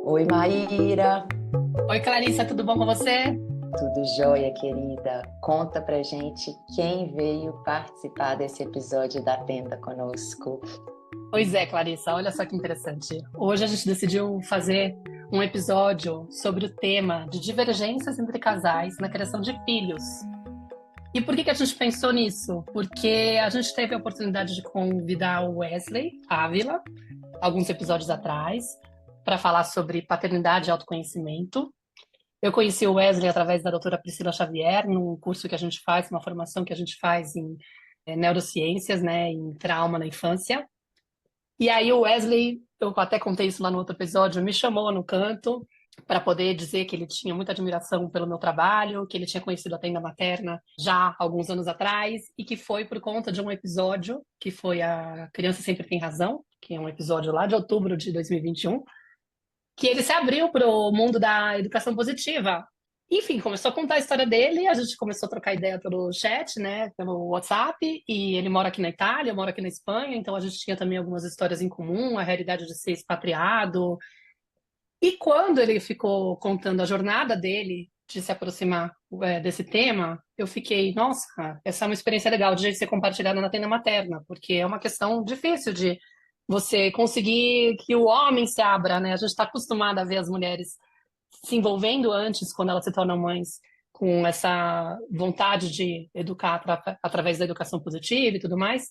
Oi, Maíra. Oi, Clarissa, tudo bom com você? Tudo jóia, querida? Conta pra gente quem veio participar desse episódio da Tenda conosco. Pois é, Clarissa, olha só que interessante. Hoje a gente decidiu fazer um episódio sobre o tema de divergências entre casais na criação de filhos. E por que que a gente pensou nisso? Porque a gente teve a oportunidade de convidar o Wesley Ávila, alguns episódios atrás, para falar sobre paternidade e autoconhecimento. Eu conheci o Wesley através da doutora Priscila Xavier, num curso que a gente faz, uma formação que a gente faz em neurociências, né, em trauma na infância. E aí o Wesley, eu até contei isso lá no outro episódio, me chamou no canto para poder dizer que ele tinha muita admiração pelo meu trabalho, que ele tinha conhecido a Tenda Materna já há alguns anos atrás e que foi por conta de um episódio que foi a Criança Sempre Tem Razão, que é um episódio lá de outubro de 2021, que ele se abriu para o mundo da educação positiva. Enfim, começou a contar a história dele, a gente começou a trocar ideia pelo chat, né, pelo WhatsApp, e ele mora aqui na Itália, eu moro aqui na Espanha, então a gente tinha também algumas histórias em comum, a realidade de ser expatriado. E quando ele ficou contando a jornada dele de se aproximar desse tema, eu fiquei, nossa, essa é uma experiência legal de ser compartilhada na tenda materna, porque é uma questão difícil de você conseguir que o homem se abra, né? A gente está acostumado a ver as mulheres se envolvendo antes, quando elas se tornam mães, com essa vontade de educar através da educação positiva e tudo mais,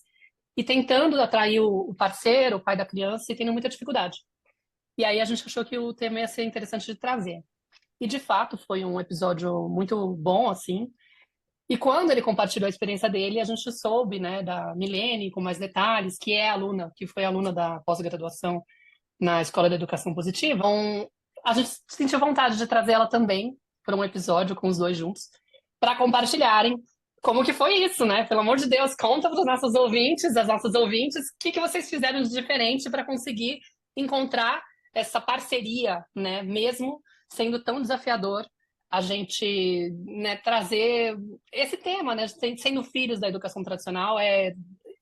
e tentando atrair o parceiro, o pai da criança, e tendo muita dificuldade. E aí a gente achou que o tema ia ser interessante de trazer. E de fato foi um episódio muito bom, assim. E quando ele compartilhou a experiência dele, a gente soube, né, da Milene com mais detalhes, que é aluna, que foi aluna da pós-graduação na Escola de Educação Positiva. A gente sentiu vontade de trazer ela também para um episódio com os dois juntos, para compartilharem como que foi isso, né? Pelo amor de Deus, conta para os nossos ouvintes, as nossas ouvintes, o que que vocês fizeram de diferente para conseguir encontrar essa parceria, né? Mesmo sendo tão desafiador a gente, né, trazer esse tema, né? Sendo filhos da educação tradicional, é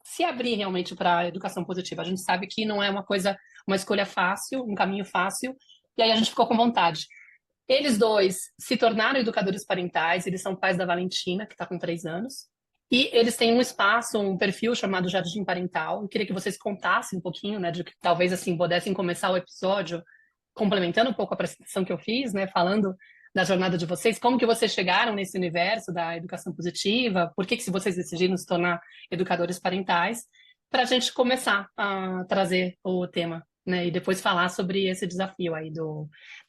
se abrir realmente para a educação positiva. A gente sabe que não é uma coisa, uma escolha fácil, um caminho fácil, e aí a gente ficou com vontade. Eles dois se tornaram educadores parentais, eles são pais da Valentina, que está com 3 anos, e eles têm um espaço, um perfil chamado Jardim Parental. Eu queria que vocês contassem um pouquinho, né, de que talvez assim pudessem começar o episódio complementando um pouco a apresentação que eu fiz, né, falando da jornada de vocês, como que vocês chegaram nesse universo da educação positiva, por que que se vocês decidiram se tornar educadores parentais, para a gente começar a trazer o tema, né, e depois falar sobre esse desafio aí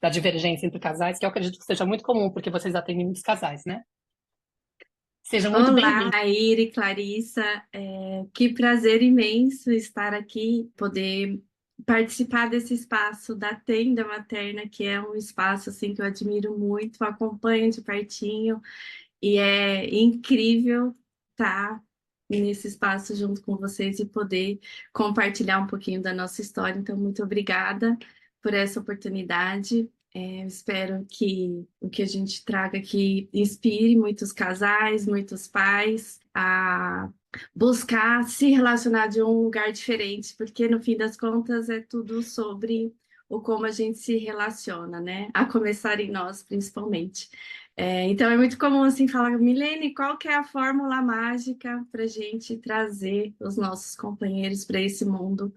da divergência entre casais, que eu acredito que seja muito comum, porque vocês atendem muitos casais, né? Sejam muito Olá, bem-vindos. Aire e Clarissa. Que prazer imenso estar aqui, poder participar desse espaço da Tenda Materna, que é um espaço assim que eu admiro muito, acompanho de pertinho e é incrível estar nesse espaço junto com vocês e poder compartilhar um pouquinho da nossa história. Então, muito obrigada por essa oportunidade. Eu espero que o que a gente traga aqui inspire muitos casais, muitos pais a buscar se relacionar de um lugar diferente, porque no fim das contas é tudo sobre o como a gente se relaciona, né? A começar em nós, principalmente. Então é muito comum assim falar, Milene, qual que é a fórmula mágica para a gente trazer os nossos companheiros para esse mundo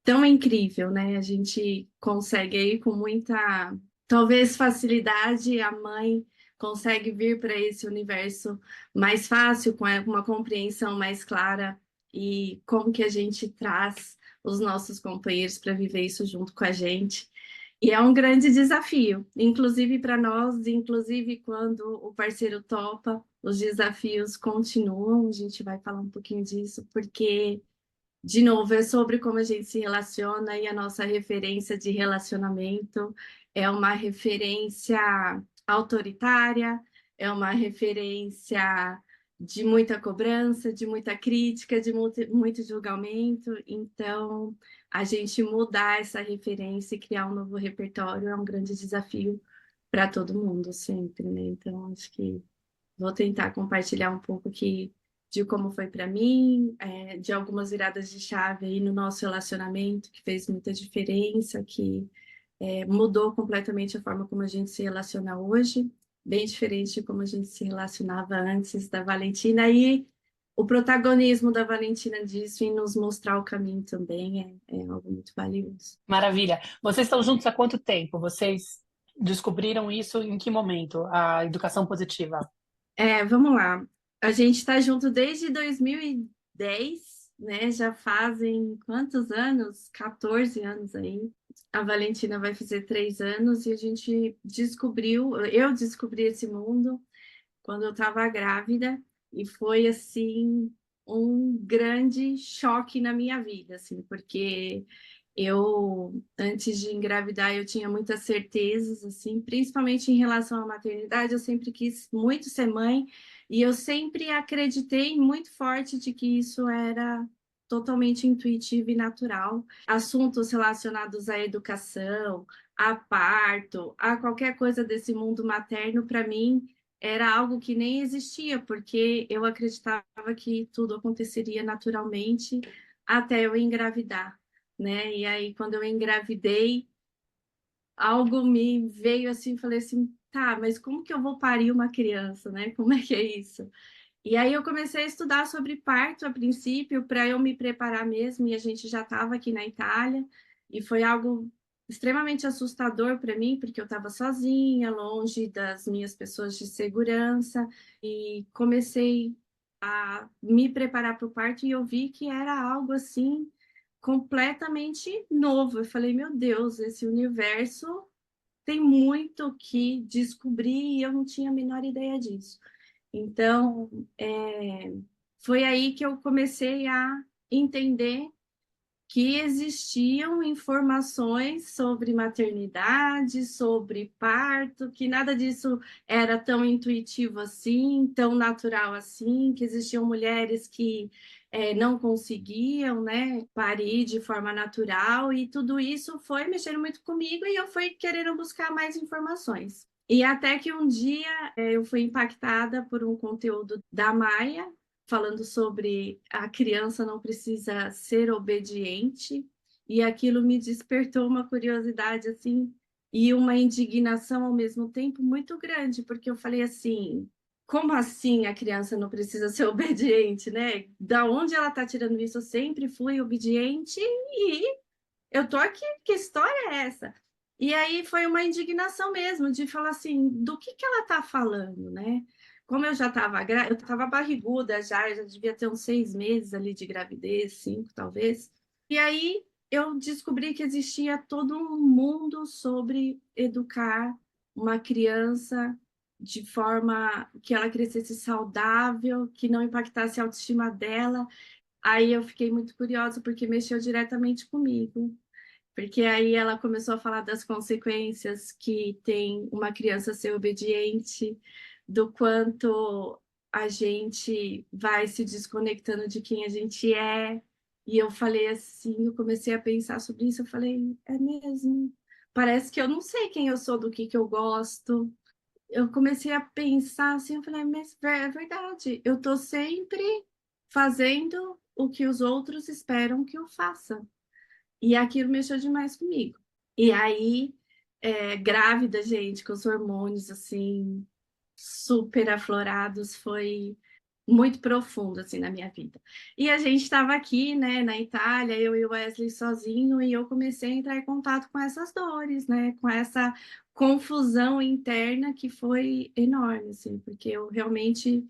tão incrível, né? A gente consegue aí com muita, talvez facilidade, a mãe consegue vir para esse universo mais fácil, com uma compreensão mais clara e como que a gente traz os nossos companheiros para viver isso junto com a gente. E é um grande desafio, inclusive para nós, inclusive quando o parceiro topa, os desafios continuam. A gente vai falar um pouquinho disso, porque de novo, é sobre como a gente se relaciona e a nossa referência de relacionamento é uma referência autoritária, é uma referência de muita cobrança, de muita crítica, de muito julgamento. Então, a gente mudar essa referência e criar um novo repertório é um grande desafio para todo mundo, sempre, né? Então, acho que vou tentar compartilhar um pouco aqui de como foi para mim, de algumas viradas de chave aí no nosso relacionamento, que fez muita diferença, que mudou completamente a forma como a gente se relaciona hoje, bem diferente de como a gente se relacionava antes da Valentina, e o protagonismo da Valentina disso em nos mostrar o caminho também é algo muito valioso. Maravilha. Vocês estão juntos há quanto tempo? Vocês descobriram isso em que momento? A educação positiva? Vamos lá. A gente está junto desde 2010, né? Já fazem quantos anos? 14 anos aí. A Valentina vai fazer 3 anos e a gente eu descobri esse mundo quando eu estava grávida e foi assim um grande choque na minha vida, assim, porque eu antes de engravidar eu tinha muitas certezas, assim, principalmente em relação à maternidade, eu sempre quis muito ser mãe e eu sempre acreditei muito forte de que isso era totalmente intuitivo e natural. Assuntos relacionados à educação, a parto, a qualquer coisa desse mundo materno, para mim era algo que nem existia, porque eu acreditava que tudo aconteceria naturalmente até eu engravidar, né? E aí, quando eu engravidei, algo me veio assim, falei assim, tá, mas como que eu vou parir uma criança, né? Como é que é isso? E aí eu comecei a estudar sobre parto a princípio, para eu me preparar mesmo, e a gente já estava aqui na Itália, e foi algo extremamente assustador para mim, porque eu estava sozinha, longe das minhas pessoas de segurança, e comecei a me preparar para o parto e eu vi que era algo assim completamente novo. Eu falei, meu Deus, esse universo tem muito que descobrir e eu não tinha a menor ideia disso. Então, foi aí que eu comecei a entender que existiam informações sobre maternidade, sobre parto, que nada disso era tão intuitivo assim, tão natural assim, que existiam mulheres que não conseguiam, né, parir de forma natural, e tudo isso foi mexendo muito comigo e eu fui querendo buscar mais informações. E até que um dia eu fui impactada por um conteúdo da Maia, falando sobre a criança não precisa ser obediente, e aquilo me despertou uma curiosidade assim e uma indignação ao mesmo tempo muito grande, porque eu falei assim, como assim a criança não precisa ser obediente, né? Da onde ela está tirando isso? Eu sempre fui obediente e eu tô aqui, que história é essa? E aí foi uma indignação mesmo de falar assim, do que ela está falando, né? Como eu já estava eu estava barriguda já, eu já devia ter uns 6 meses ali de gravidez, 5 talvez. E aí eu descobri que existia todo um mundo sobre educar uma criança de forma que ela crescesse saudável, que não impactasse a autoestima dela. Aí eu fiquei muito curiosa porque mexeu diretamente comigo. Porque aí ela começou a falar das consequências que tem uma criança ser obediente, do quanto a gente vai se desconectando de quem a gente é. E eu falei assim, eu comecei a pensar sobre isso, eu falei, é mesmo. Parece que eu não sei quem eu sou, do que eu gosto. Eu comecei a pensar assim, eu falei, mas é verdade, eu tô sempre fazendo o que os outros esperam que eu faça. E aquilo mexeu demais comigo. E aí, grávida, gente, com os hormônios assim super aflorados, foi muito profundo assim na minha vida. E a gente estava aqui, né, na Itália, eu e o Wesley sozinho, e eu comecei a entrar em contato com essas dores, né, com essa confusão interna que foi enorme, assim, porque eu realmente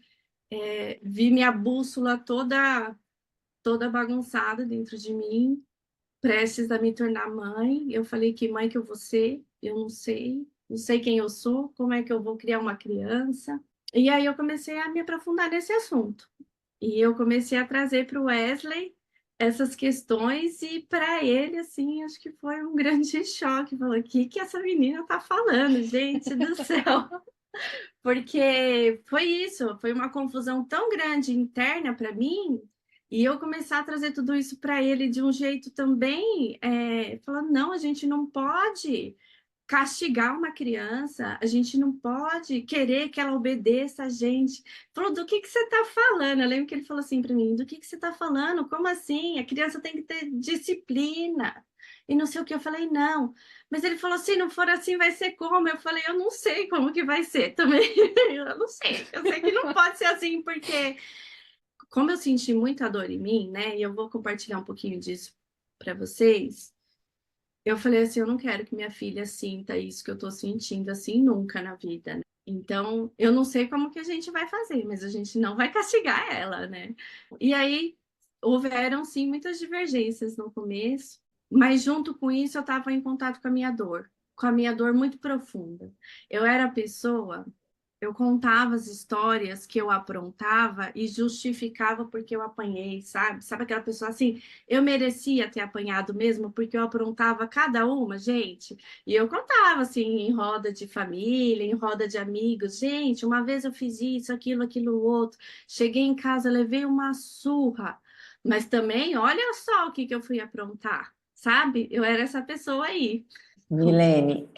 vi minha bússola toda bagunçada dentro de mim, prestes a me tornar mãe. Eu falei, que mãe que eu vou ser? Eu não sei quem eu sou, como é que eu vou criar uma criança? E aí eu comecei a me aprofundar nesse assunto. E eu comecei a trazer para o Wesley essas questões e para ele, assim, acho que foi um grande choque. Falou, o que que essa menina tá falando, gente do céu? Porque foi isso, foi uma confusão tão grande interna para mim, e eu começar a trazer tudo isso para ele de um jeito também, falando, não, a gente não pode castigar uma criança, a gente não pode querer que ela obedeça a gente. Falou, do que você está falando? Eu lembro que ele falou assim para mim, do que você está falando? Como assim? A criança tem que ter disciplina. E não sei o que. Eu falei, não. Mas ele falou, se não for assim, vai ser como? Eu falei, eu não sei como que vai ser também. Eu não sei. Eu sei que não pode ser assim, porque como eu senti muita dor em mim, né? E eu vou compartilhar um pouquinho disso para vocês. Eu falei assim, eu não quero que minha filha sinta isso que eu tô sentindo assim nunca na vida, né? Então, eu não sei como que a gente vai fazer, mas a gente não vai castigar ela, né? E aí houveram sim muitas divergências no começo, mas junto com isso eu estava em contato com a minha dor muito profunda. Eu era a pessoa, eu contava as histórias que eu aprontava e justificava porque eu apanhei, sabe? Sabe aquela pessoa assim, eu merecia ter apanhado mesmo porque eu aprontava cada uma, gente. E eu contava assim em roda de família, em roda de amigos, gente, uma vez eu fiz isso, aquilo, outro. Cheguei em casa, levei uma surra, mas também, olha só o que eu fui aprontar, sabe? Eu era essa pessoa aí. Milene,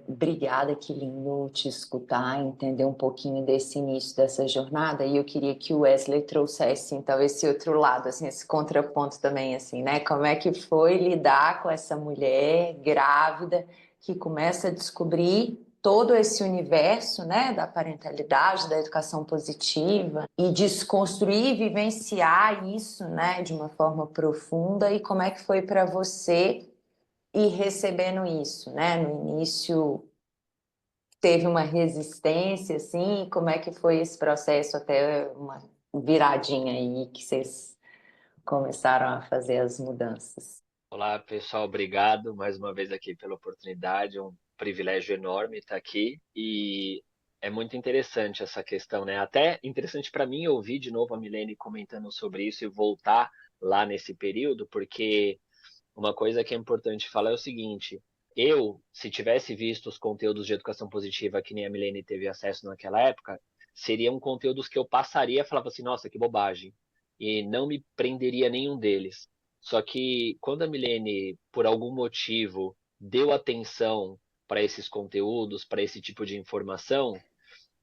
obrigada, que lindo te escutar, entender um pouquinho desse início dessa jornada. E eu queria que o Wesley trouxesse, então, esse outro lado, assim, esse contraponto também, assim, né? Como é que foi lidar com essa mulher grávida que começa a descobrir todo esse universo, né, da parentalidade, da educação positiva e desconstruir, vivenciar isso, né, de uma forma profunda. E como é que foi para você? E recebendo isso, né? No início teve uma resistência, assim, como é que foi esse processo até uma viradinha aí que vocês começaram a fazer as mudanças? Olá, pessoal, obrigado mais uma vez aqui pela oportunidade, é um privilégio enorme estar aqui e é muito interessante essa questão, né? Até interessante para mim ouvir de novo a Milene comentando sobre isso e voltar lá nesse período, porque uma coisa que é importante falar é o seguinte: eu, se tivesse visto os conteúdos de educação positiva que nem a Milene teve acesso naquela época, seriam conteúdos que eu passaria e falava assim, nossa, que bobagem, e não me prenderia a nenhum deles. Só que quando a Milene, por algum motivo, deu atenção para esses conteúdos, para esse tipo de informação,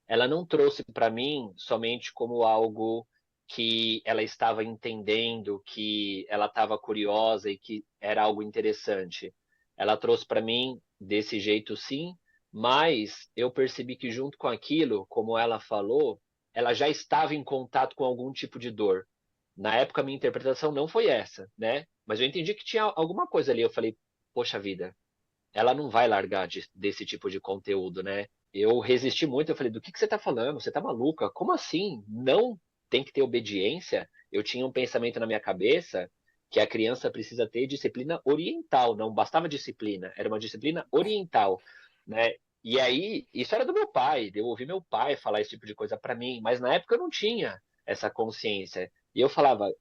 ela não trouxe para mim somente como algo que ela estava entendendo, que ela estava curiosa e que era algo interessante. Ela trouxe para mim desse jeito sim, mas eu percebi que junto com aquilo, como ela falou, ela já estava em contato com algum tipo de dor. Na época, a minha interpretação não foi essa, né? Mas eu entendi que tinha alguma coisa ali. Eu falei, poxa vida, ela não vai largar desse tipo de conteúdo, né? Eu resisti muito, eu falei, do que você tá falando? Você tá maluca? Como assim? Não tem que ter obediência? Eu tinha um pensamento na minha cabeça que a criança precisa ter disciplina oriental, não bastava disciplina, era uma disciplina oriental, né? E aí, isso era do meu pai, eu ouvi meu pai falar esse tipo de coisa para mim, mas na época eu não tinha essa consciência. E eu falava,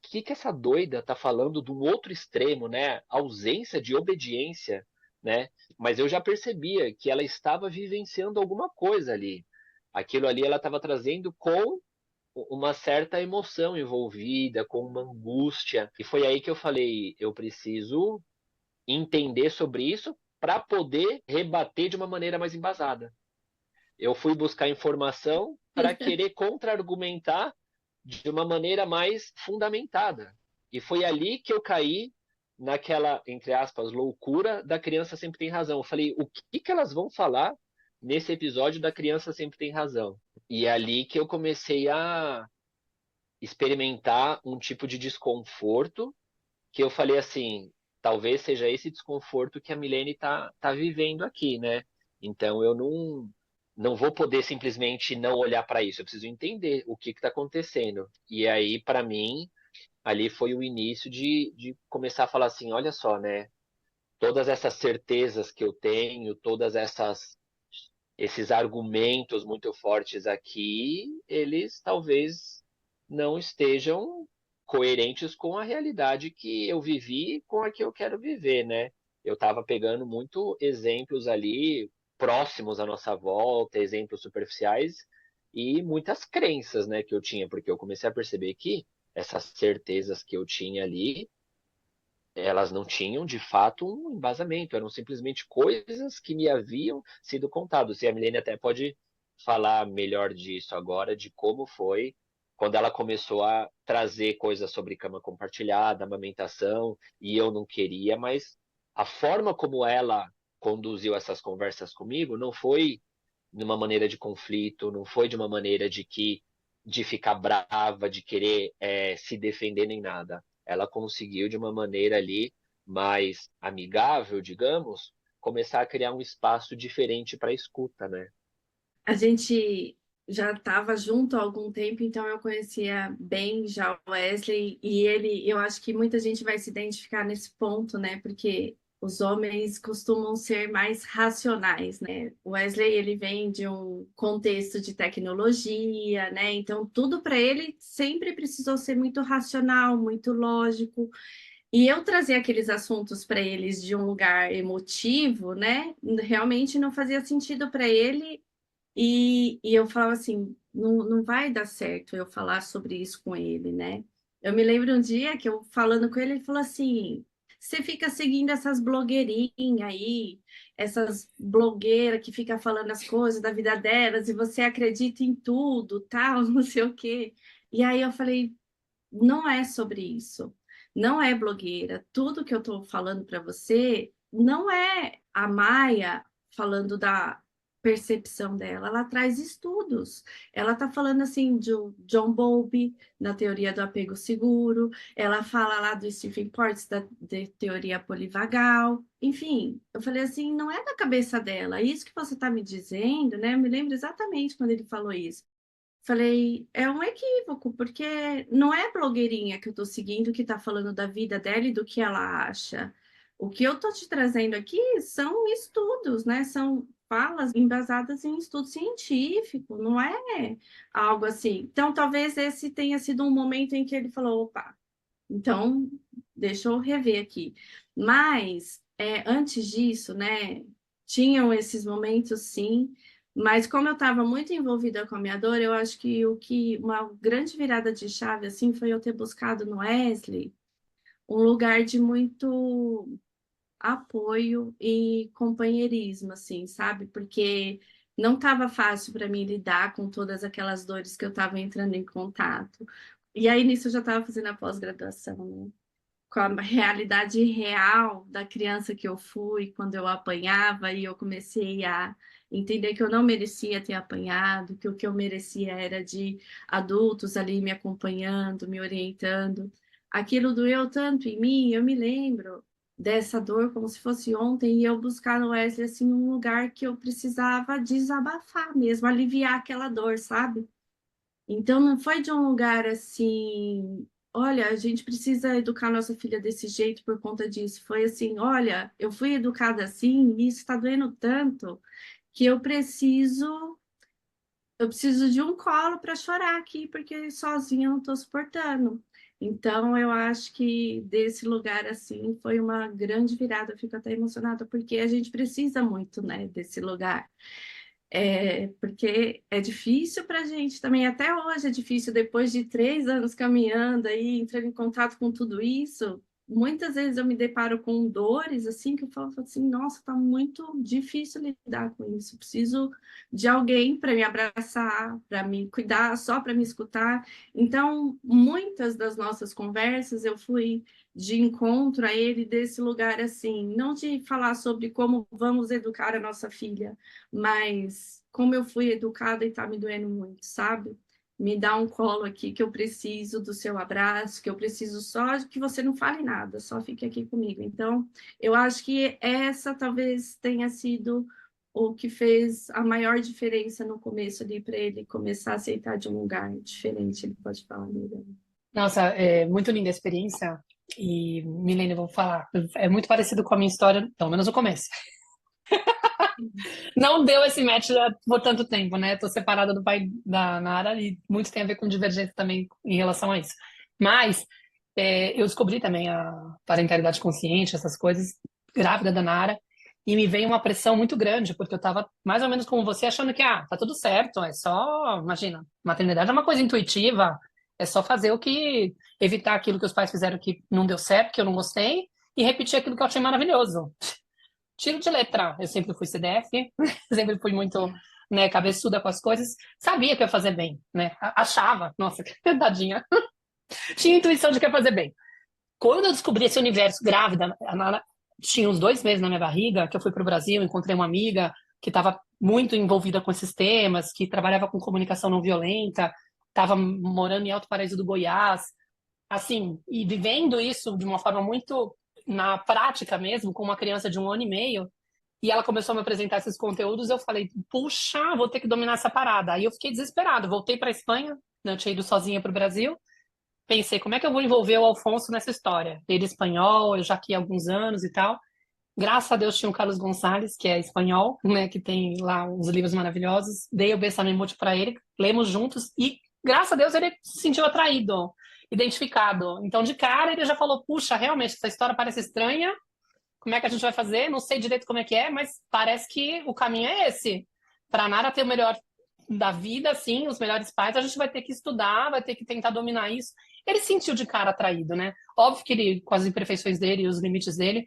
que essa doida tá falando de um outro extremo, né? Ausência de obediência, né? Mas eu já percebia que ela estava vivenciando alguma coisa ali. Aquilo ali ela estava trazendo com uma certa emoção envolvida, com uma angústia. E foi aí que eu falei, eu preciso entender sobre isso para poder rebater de uma maneira mais embasada. Eu fui buscar informação para querer contra-argumentar de uma maneira mais fundamentada. E foi ali que eu caí naquela, entre aspas, loucura da criança sempre tem razão. Eu falei, o que elas vão falar nesse episódio da criança sempre tem razão? E é ali que eu comecei a experimentar um tipo de desconforto que eu falei assim, talvez seja esse desconforto que a Milene tá vivendo aqui, né? Então eu não vou poder simplesmente não olhar para isso, eu preciso entender o que está acontecendo. E aí, para mim, ali foi o início de começar a falar assim, olha só, né? Todas essas certezas que eu tenho, todas essas esses argumentos muito fortes aqui, eles talvez não estejam coerentes com a realidade que eu vivi e com a que eu quero viver, né? Eu estava pegando muito exemplos ali próximos à nossa volta, exemplos superficiais e muitas crenças, né, que eu tinha, porque eu comecei a perceber que essas certezas que eu tinha ali elas não tinham, de fato, um embasamento, eram simplesmente coisas que me haviam sido contadas. E a Milene até pode falar melhor disso agora, de como foi quando ela começou a trazer coisas sobre cama compartilhada, amamentação, e eu não queria, mas a forma como ela conduziu essas conversas comigo não foi de uma maneira de conflito, não foi de uma maneira de ficar brava, de querer se defender nem nada. Ela conseguiu de uma maneira ali mais amigável, digamos, começar a criar um espaço diferente para escuta, né? A gente já estava junto há algum tempo, então eu conhecia bem já o Wesley, e ele, eu acho que muita gente vai se identificar nesse ponto, né? Porque os homens costumam ser mais racionais, né? O Wesley, ele vem de um contexto de tecnologia, né? Então tudo para ele sempre precisou ser muito racional, muito lógico. E eu trazer aqueles assuntos para eles de um lugar emotivo, né? Realmente não fazia sentido para ele e eu falava assim, não vai dar certo eu falar sobre isso com ele, né? Eu me lembro um dia que eu falando com ele, ele falou assim, você fica seguindo essas blogueirinhas aí, essas blogueiras que ficam falando as coisas da vida delas e você acredita em tudo, tal, não sei o quê. E aí eu falei, não é sobre isso. Não é blogueira. Tudo que eu estou falando para você não é a Maia falando da percepção dela. Ela traz estudos. Ela está falando assim de John Bowlby na teoria do apego seguro. Ela fala lá do Stephen Porges de teoria polivagal. Enfim, eu falei assim, não é da cabeça dela. Isso que você está me dizendo, né? Eu me lembro exatamente quando ele falou isso. Falei, é um equívoco, porque não é a blogueirinha que eu estou seguindo que está falando da vida dela e do que ela acha. O que eu estou te trazendo aqui são estudos, né? São falas embasadas em estudo científico, não é algo assim. Então, talvez esse tenha sido um momento em que ele falou, opa, então deixa eu rever aqui. Mas, antes disso, né, tinham esses momentos, sim, mas como eu estava muito envolvida com a minha dor, eu acho que uma grande virada de chave assim foi eu ter buscado no Wesley um lugar de muito apoio e companheirismo, assim, sabe? Porque não estava fácil para mim lidar com todas aquelas dores que eu estava entrando em contato. E aí nisso eu já estava fazendo a pós-graduação, né? Com a realidade real da criança que eu fui quando eu apanhava e eu comecei a entender que eu não merecia ter apanhado, que o que eu merecia era de adultos ali me acompanhando, me orientando. Aquilo doeu tanto em mim, eu me lembro dessa dor como se fosse ontem e eu buscar no Wesley assim um lugar que eu precisava desabafar mesmo, aliviar aquela dor, sabe? Então, não foi de um lugar assim, olha, a gente precisa educar nossa filha desse jeito por conta disso. Foi assim, olha, eu fui educada assim e isso está doendo tanto que eu preciso de um colo para chorar aqui, porque sozinha eu não estou suportando. Então, eu acho que desse lugar assim foi uma grande virada. Eu fico até emocionada, porque a gente precisa muito, né, desse lugar. Porque é difícil para a gente também, até hoje é difícil, depois de 3 anos caminhando aí, entrando em contato com tudo isso. Muitas vezes eu me deparo com dores assim que eu falo assim, nossa, tá muito difícil lidar com isso. Preciso de alguém para me abraçar, para me cuidar, só para me escutar. Então, muitas das nossas conversas eu fui de encontro a ele desse lugar assim, não de falar sobre como vamos educar a nossa filha, mas como eu fui educada e tá me doendo muito, sabe? Me dá um colo aqui que eu preciso do seu abraço, que eu preciso só de que você não fale nada, só fique aqui comigo. Então, eu acho que essa talvez tenha sido o que fez a maior diferença no começo ali para ele começar a aceitar de um lugar diferente, ele pode falar melhor. Nossa, é muito linda a experiência. E, Milene, eu vou falar, é muito parecido com a minha história, pelo menos o começo. Não deu esse match por tanto tempo, né? Tô separada do pai da Nara e muito tem a ver com divergência também em relação a isso. Mas eu descobri também a parentalidade consciente, essas coisas, grávida da Nara, e me veio uma pressão muito grande, porque eu tava mais ou menos como você, achando que, tá tudo certo, é só, imagina, maternidade é uma coisa intuitiva, é só fazer evitar aquilo que os pais fizeram que não deu certo, que eu não gostei, e repetir aquilo que eu achei maravilhoso. Tiro de letra. Eu sempre fui CDF, sempre fui muito, né, cabeçuda com as coisas. Sabia que eu ia fazer bem, né? Achava, nossa, que tadinha. Tinha intuição de que ia fazer bem. Quando eu descobri esse universo grávida, tinha uns 2 meses na minha barriga, que eu fui para o Brasil, encontrei uma amiga que estava muito envolvida com esses temas, que trabalhava com comunicação não violenta, estava morando em Alto Paraíso do Goiás, assim, e vivendo isso de uma forma muito na prática mesmo, com uma criança de 1 ano e meio, e ela começou a me apresentar esses conteúdos, eu falei, puxa, vou ter que dominar essa parada. Aí eu fiquei desesperado, voltei para a Espanha, né, eu tinha ido sozinha para o Brasil, pensei, como é que eu vou envolver o Alfonso nessa história? Ele é espanhol, eu já aqui há alguns anos e tal. Graças a Deus tinha o Carlos Gonçalves, que é espanhol, né, que tem lá uns livros maravilhosos. Dei o Bésame Mucho para ele, lemos juntos e, graças a Deus, ele se sentiu atraído, identificado. Então, de cara, ele já falou, puxa, realmente, essa história parece estranha, como é que a gente vai fazer? Não sei direito como é que é, mas parece que o caminho é esse. Para a Nara ter o melhor da vida, assim, os melhores pais, a gente vai ter que estudar, vai ter que tentar dominar isso. Ele sentiu de cara atraído, né? Óbvio que ele, com as imperfeições dele e os limites dele,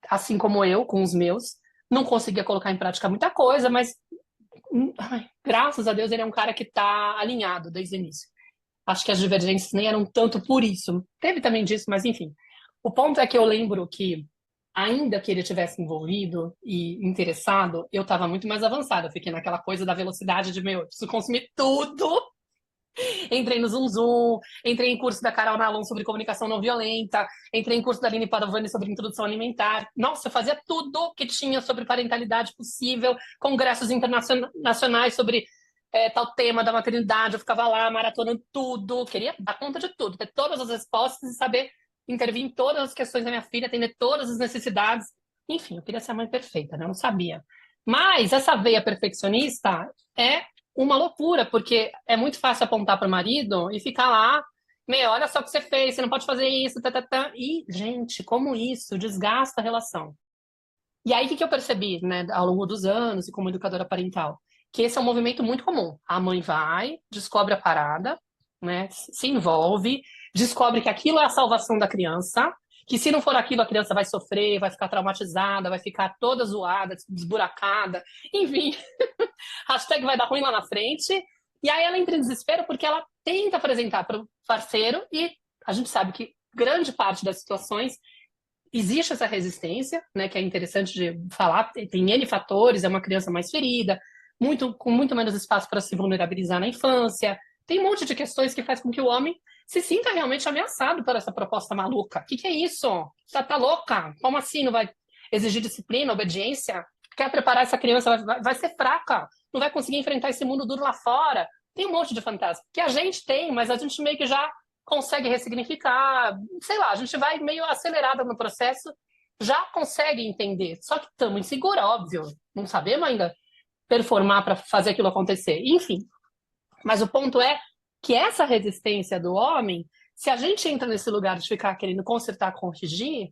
assim como eu, com os meus, não conseguia colocar em prática muita coisa, mas graças a Deus ele é um cara que está alinhado desde o início. Acho que as divergências nem eram tanto por isso. Teve também disso, mas enfim. O ponto é que eu lembro que, ainda que ele tivesse envolvido e interessado, eu estava muito mais avançada. Eu fiquei naquela coisa da velocidade de, meu, eu preciso consumir tudo. Entrei no Zoom Zoom, entrei em curso da Carol Nalon sobre comunicação não violenta, entrei em curso da Aline Padovani sobre introdução alimentar. Nossa, eu fazia tudo que tinha sobre parentalidade possível, congressos internacionais sobre tal tema da maternidade, eu ficava lá maratonando tudo, queria dar conta de tudo, ter todas as respostas e saber intervir em todas as questões da minha filha, atender todas as necessidades. Enfim, eu queria ser a mãe perfeita, né? Eu não sabia. Mas essa veia perfeccionista é uma loucura, porque é muito fácil apontar para o marido e ficar lá, meu, olha só o que você fez, você não pode fazer isso, tá, tá, tá. E, gente, como isso desgasta a relação. E aí, o que eu percebi, né, ao longo dos anos e como educadora parental? Que esse é um movimento muito comum. A mãe vai, descobre a parada, né, se envolve, descobre que aquilo é a salvação da criança, que se não for aquilo, a criança vai sofrer, vai ficar traumatizada, vai ficar toda zoada, desburacada, enfim, hashtag vai dar ruim lá na frente. E aí ela entra em desespero porque ela tenta apresentar para o parceiro e a gente sabe que grande parte das situações existe essa resistência, né, que é interessante de falar, tem N fatores, é uma criança mais ferida, com muito menos espaço para se vulnerabilizar na infância, tem um monte de questões que faz com que o homem se sinta realmente ameaçado por essa proposta maluca. O que é isso? Tá louca? Como assim não vai exigir disciplina, obediência? Quer preparar essa criança, vai ser fraca, não vai conseguir enfrentar esse mundo duro lá fora. Tem um monte de fantasma que a gente tem, mas a gente meio que já consegue ressignificar, sei lá, a gente vai meio acelerada no processo, já consegue entender. Só que estamos insegura, óbvio, não sabemos ainda performar para fazer aquilo acontecer. Enfim, mas o ponto é que essa resistência do homem, se a gente entra nesse lugar de ficar querendo consertar, corrigir,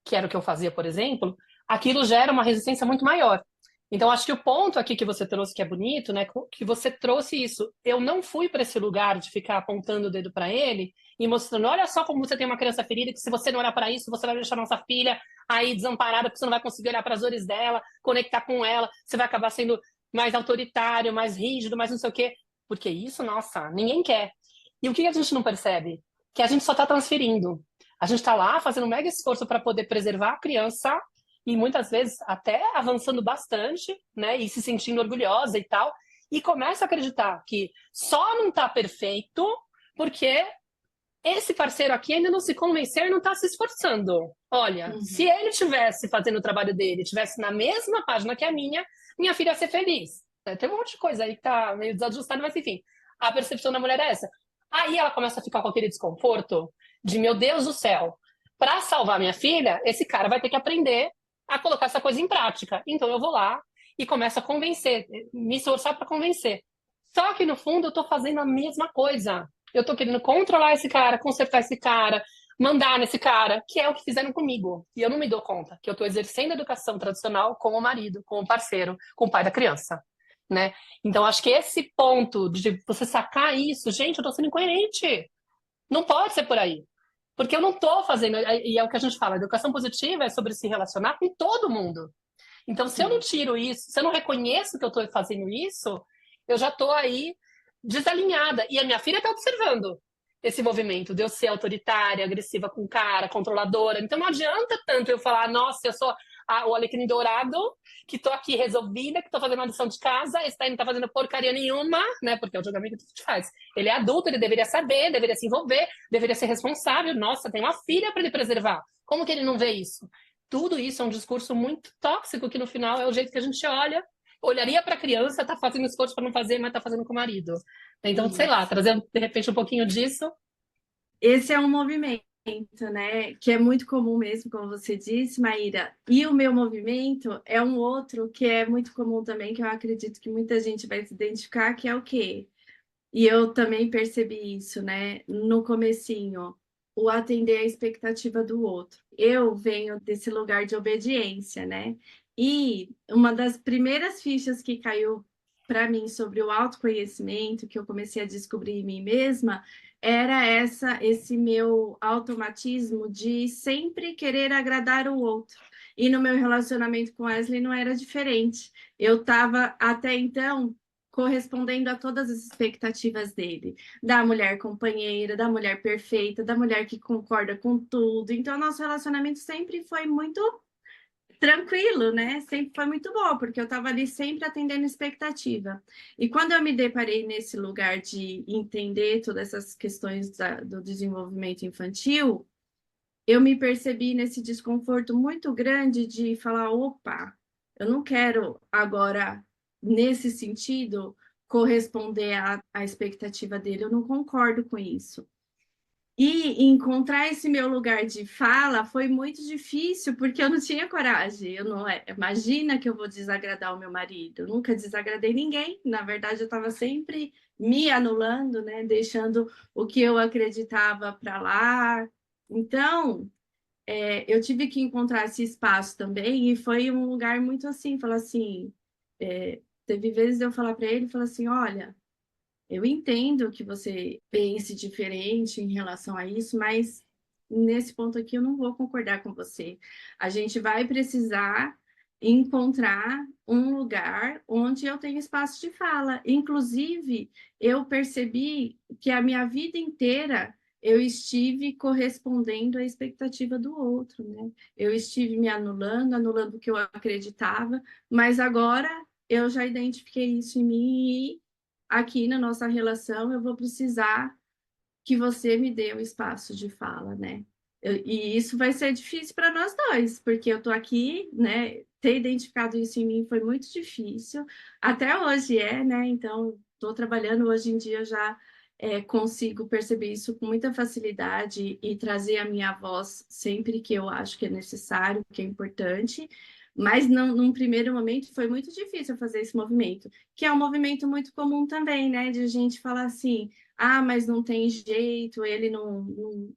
que era o que eu fazia, por exemplo, aquilo gera uma resistência muito maior. Então, acho que o ponto aqui que você trouxe, que é bonito, né, que você trouxe isso. Eu não fui para esse lugar de ficar apontando o dedo para ele e mostrando, olha só como você tem uma criança ferida, que se você não olhar para isso, você vai deixar nossa filha aí desamparada, porque você não vai conseguir olhar para as dores dela, conectar com ela, você vai acabar sendo mais autoritário, mais rígido, mais não sei o quê. Porque isso, nossa, ninguém quer. E o que a gente não percebe? Que a gente só está transferindo. A gente está lá fazendo um mega esforço para poder preservar a criança e muitas vezes até avançando bastante, né, e se sentindo orgulhosa e tal, e começa a acreditar que só não está perfeito porque esse parceiro aqui ainda não se convenceu e não está se esforçando. Olha, se ele estivesse fazendo o trabalho dele, estivesse na mesma página que a minha filha ia ser feliz. Tem um monte de coisa aí que tá meio desajustada, mas enfim, a percepção da mulher é essa. Aí ela começa a ficar com aquele desconforto de, meu Deus do céu, para salvar minha filha, esse cara vai ter que aprender a colocar essa coisa em prática. Então eu vou lá e começo a convencer, me esforçar para convencer. Só que no fundo eu estou fazendo a mesma coisa. Eu estou querendo controlar esse cara, consertar esse cara, mandar nesse cara, que é o que fizeram comigo. E eu não me dou conta que eu estou exercendo a educação tradicional com o marido, com o parceiro, com o pai da criança. Né? Então acho que esse ponto de você sacar isso, gente, eu estou sendo incoerente. Não pode ser por aí. Porque eu não estou fazendo, e é o que a gente fala, a educação positiva é sobre se relacionar com todo mundo. Então, se eu não tiro isso, se eu não reconheço que eu estou fazendo isso, eu já estou aí desalinhada. E a minha filha está observando esse movimento de eu ser autoritária, agressiva com o cara, controladora. Então, não adianta tanto eu falar, nossa, eu sou o alecrim dourado, que estou aqui resolvida, que estou fazendo uma lição de casa, esse daí não está fazendo porcaria nenhuma, né? Porque é o julgamento que a gente faz. Ele é adulto, ele deveria saber, deveria se envolver, deveria ser responsável. Nossa, tem uma filha para ele preservar. Como que ele não vê isso? Tudo isso é um discurso muito tóxico, que no final é o jeito que a gente olharia para a criança, tá fazendo esforço para não fazer, mas tá fazendo com o marido. Então, sei lá, trazer de repente um pouquinho disso. Esse é um movimento, né, que é muito comum mesmo, como você disse, Maíra. E o meu movimento é um outro que é muito comum também, que eu acredito que muita gente vai se identificar, que é o quê? E eu também percebi isso, né, no comecinho, o atender a expectativa do outro. Eu venho desse lugar de obediência, né? E uma das primeiras fichas que caiu para mim sobre o autoconhecimento, que eu comecei a descobrir em mim mesma, era esse meu automatismo de sempre querer agradar o outro. E no meu relacionamento com Wesley não era diferente. Eu estava até então correspondendo a todas as expectativas dele, da mulher companheira, da mulher perfeita, da mulher que concorda com tudo. Então, nosso relacionamento sempre foi muito tranquilo, né? Sempre foi muito bom, porque eu estava ali sempre atendendo expectativa. E quando eu me deparei nesse lugar de entender todas essas questões do desenvolvimento infantil, eu me percebi nesse desconforto muito grande de falar, opa, eu não quero agora, nesse sentido, corresponder à expectativa dele, eu não concordo com isso. E encontrar esse meu lugar de fala foi muito difícil, porque eu não tinha coragem. Eu não, imagina que eu vou desagradar o meu marido. Eu nunca desagradei ninguém. Na verdade, eu estava sempre me anulando, né? Deixando o que eu acreditava para lá. Então, eu tive que encontrar esse espaço também, e foi um lugar muito assim, falar assim, teve vezes eu falar para ele, falar assim, olha, eu entendo que você pense diferente em relação a isso, mas nesse ponto aqui eu não vou concordar com você. A gente vai precisar encontrar um lugar onde eu tenho espaço de fala. Inclusive, eu percebi que a minha vida inteira eu estive correspondendo à expectativa do outro, né? Eu estive me anulando o que eu acreditava, mas agora eu já identifiquei isso em mim e aqui na nossa relação eu vou precisar que você me dê o espaço de fala, né? E isso vai ser difícil para nós dois, porque eu tô aqui, né? Ter identificado isso em mim foi muito difícil, até hoje né? Então, estou trabalhando hoje em dia já consigo perceber isso com muita facilidade e trazer a minha voz sempre que eu acho que é necessário, que é importante. Mas não, num primeiro momento foi muito difícil fazer esse movimento, que é um movimento muito comum também, né? De a gente falar assim, ah, mas não tem jeito, ele não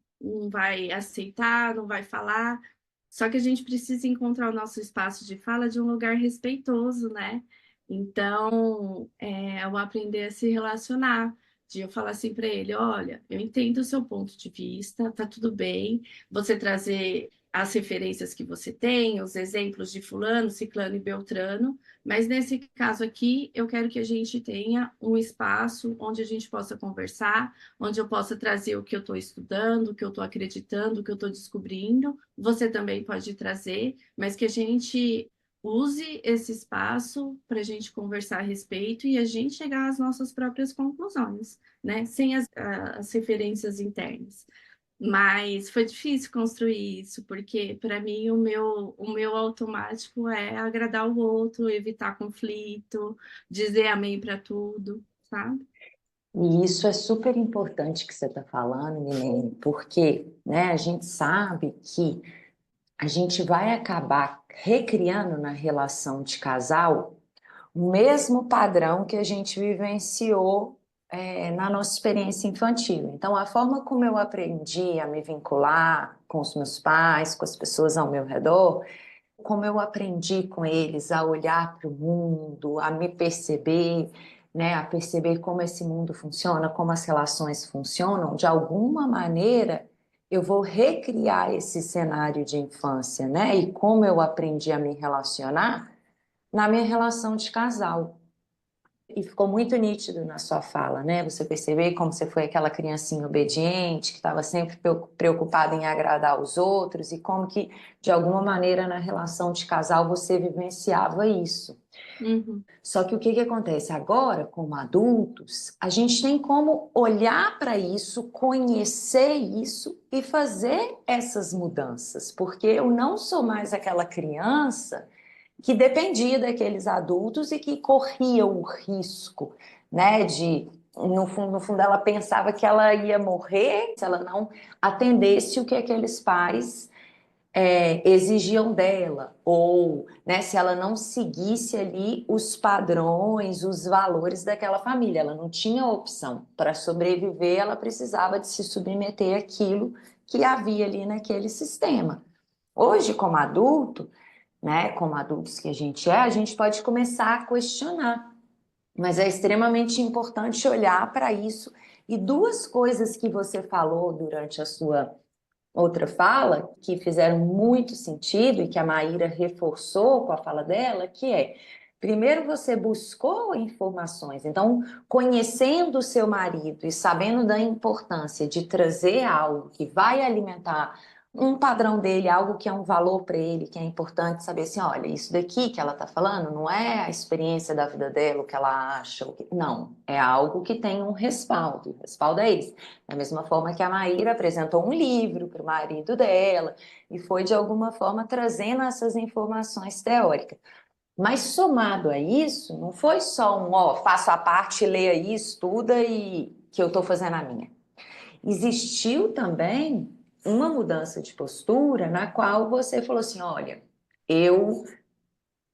vai aceitar, não vai falar. Só que a gente precisa encontrar o nosso espaço de fala de um lugar respeitoso, né? Então, eu aprender a se relacionar, de eu falar assim para ele, olha, eu entendo o seu ponto de vista, tá tudo bem, você trazer as referências que você tem, os exemplos de fulano, ciclano e beltrano, mas nesse caso aqui, eu quero que a gente tenha um espaço onde a gente possa conversar, onde eu possa trazer o que eu estou estudando, o que eu estou acreditando, o que eu estou descobrindo. Você também pode trazer, mas que a gente use esse espaço para a gente conversar a respeito e a gente chegar às nossas próprias conclusões, né? Sem as referências internas. Mas foi difícil construir isso, porque para mim o meu automático é agradar o outro, evitar conflito, dizer amém para tudo, sabe? E isso é super importante que você está falando, Milene, porque, né, a gente sabe que a gente vai acabar recriando na relação de casal o mesmo padrão que a gente vivenciou na nossa experiência infantil. Então, a forma como eu aprendi a me vincular com os meus pais, com as pessoas ao meu redor, como eu aprendi com eles a olhar para o mundo, a me perceber, né, a perceber como esse mundo funciona, como as relações funcionam, de alguma maneira eu vou recriar esse cenário de infância, né? E como eu aprendi a me relacionar na minha relação de casal. E ficou muito nítido na sua fala, né? Você percebeu como você foi aquela criancinha obediente, que estava sempre preocupada em agradar os outros, e como que, de alguma maneira, na relação de casal, você vivenciava isso. Uhum. Só que o que acontece agora, como adultos, a gente tem como olhar para isso, conhecer isso e fazer essas mudanças, porque eu não sou mais aquela criança que dependia daqueles adultos e que corria o risco, né, de no fundo ela pensava que ela ia morrer se ela não atendesse o que aqueles pais exigiam dela, ou, né, se ela não seguisse ali os padrões, os valores daquela família. Ela não tinha opção. Para sobreviver, ela precisava de se submeter àquilo que havia ali naquele sistema. Hoje, como adulto, né, como adultos que a gente pode começar a questionar. Mas é extremamente importante olhar para isso. E duas coisas que você falou durante a sua outra fala, que fizeram muito sentido e que a Maíra reforçou com a fala dela, que é, primeiro você buscou informações, então, conhecendo o seu marido e sabendo da importância de trazer algo que vai alimentar um padrão dele, algo que é um valor para ele, que é importante saber assim, olha, isso daqui que ela está falando não é a experiência da vida dela, o que ela acha, não, é algo que tem um respaldo, o respaldo é esse. Da mesma forma que a Maíra apresentou um livro para o marido dela e foi, de alguma forma, trazendo essas informações teóricas. Mas, somado a isso, não foi só um, ó, faça a parte, leia aí, estuda e que eu estou fazendo a minha. Existiu também uma mudança de postura na qual você falou assim, olha, eu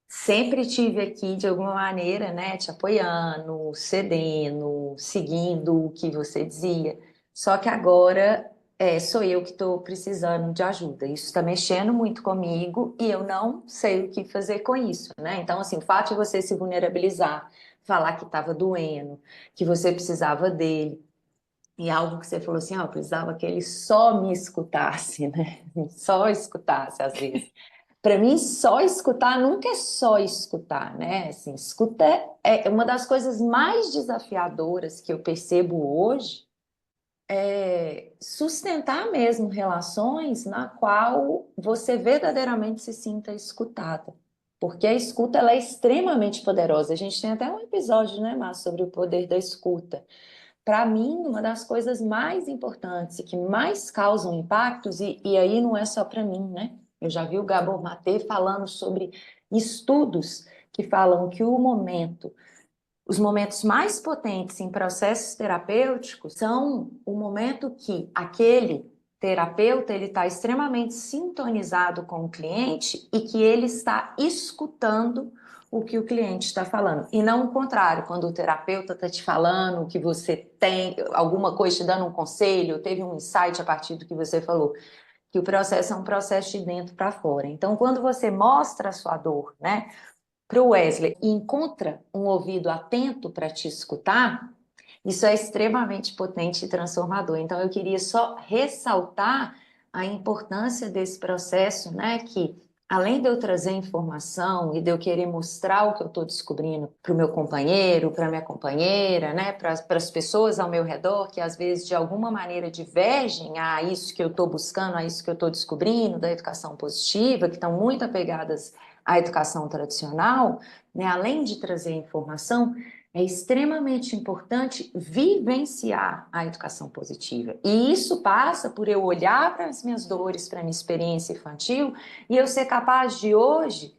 sempre tive aqui, de alguma maneira, né, te apoiando, cedendo, seguindo o que você dizia. Só que agora sou eu que estou precisando de ajuda. Isso está mexendo muito comigo e eu não sei o que fazer com isso, né? Então, assim, o fato de você se vulnerabilizar, falar que estava doendo, que você precisava dele, e algo que você falou assim, eu precisava que ele só me escutasse, né? Só escutasse, às vezes. Para mim, só escutar nunca é só escutar, né? Assim, escuta é uma das coisas mais desafiadoras que eu percebo hoje, é sustentar mesmo relações na qual você verdadeiramente se sinta escutada. Porque a escuta ela é extremamente poderosa. A gente tem até um episódio, né, Márcio, sobre o poder da escuta. Para mim, uma das coisas mais importantes e que mais causam impactos, e aí não é só para mim, né? Eu já vi o Gabor Maté falando sobre estudos que falam que os momentos mais potentes em processos terapêuticos são o momento que aquele terapeuta ele está extremamente sintonizado com o cliente e que ele está escutando o que o cliente está falando. E não o contrário, quando o terapeuta está te falando que você tem alguma coisa, te dando um conselho, teve um insight a partir do que você falou, que o processo é um processo de dentro para fora. Então, quando você mostra a sua dor, né, para o Wesley e encontra um ouvido atento para te escutar, isso é extremamente potente e transformador. Então, eu queria só ressaltar a importância desse processo, né? Que além de eu trazer informação e de eu querer mostrar o que eu estou descobrindo para o meu companheiro, para a minha companheira, né? Para as pessoas ao meu redor, que às vezes de alguma maneira divergem a isso que eu estou buscando, a isso que eu estou descobrindo da educação positiva, que estão muito apegadas à educação tradicional, né? Além de trazer informação, é extremamente importante vivenciar a educação positiva. E isso passa por eu olhar para as minhas dores, para a minha experiência infantil, e eu ser capaz de hoje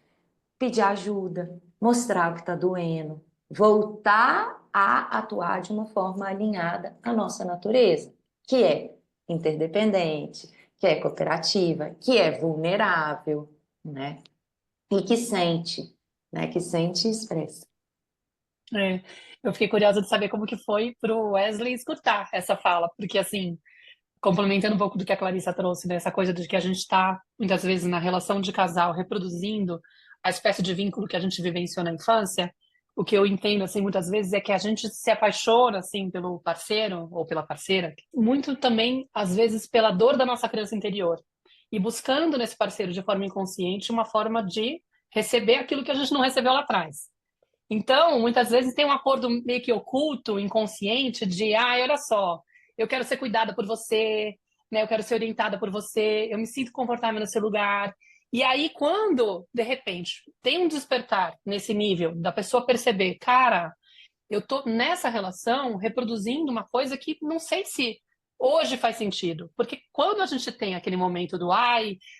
pedir ajuda, mostrar o que está doendo, voltar a atuar de uma forma alinhada à nossa natureza, que é interdependente, que é cooperativa, que é vulnerável, né? E que sente, né? Que sente e expressa. É, eu fiquei curiosa de saber como que foi pro Wesley escutar essa fala, porque assim, complementando um pouco do que a Clarissa trouxe, né, essa coisa de que a gente está, muitas vezes, na relação de casal, reproduzindo a espécie de vínculo que a gente vivenciou na infância, o que eu entendo, assim, muitas vezes é que a gente se apaixona, assim, pelo parceiro ou pela parceira, muito também, às vezes, pela dor da nossa criança interior. E buscando nesse parceiro, de forma inconsciente, uma forma de receber aquilo que a gente não recebeu lá atrás. Então, muitas vezes tem um acordo meio que oculto, inconsciente, de, olha só, eu quero ser cuidada por você, né? Eu quero ser orientada por você, eu me sinto confortável no seu lugar. E aí, quando, de repente, tem um despertar nesse nível, da pessoa perceber, cara, eu tô nessa relação reproduzindo uma coisa que não sei se hoje faz sentido. Porque quando a gente tem aquele momento do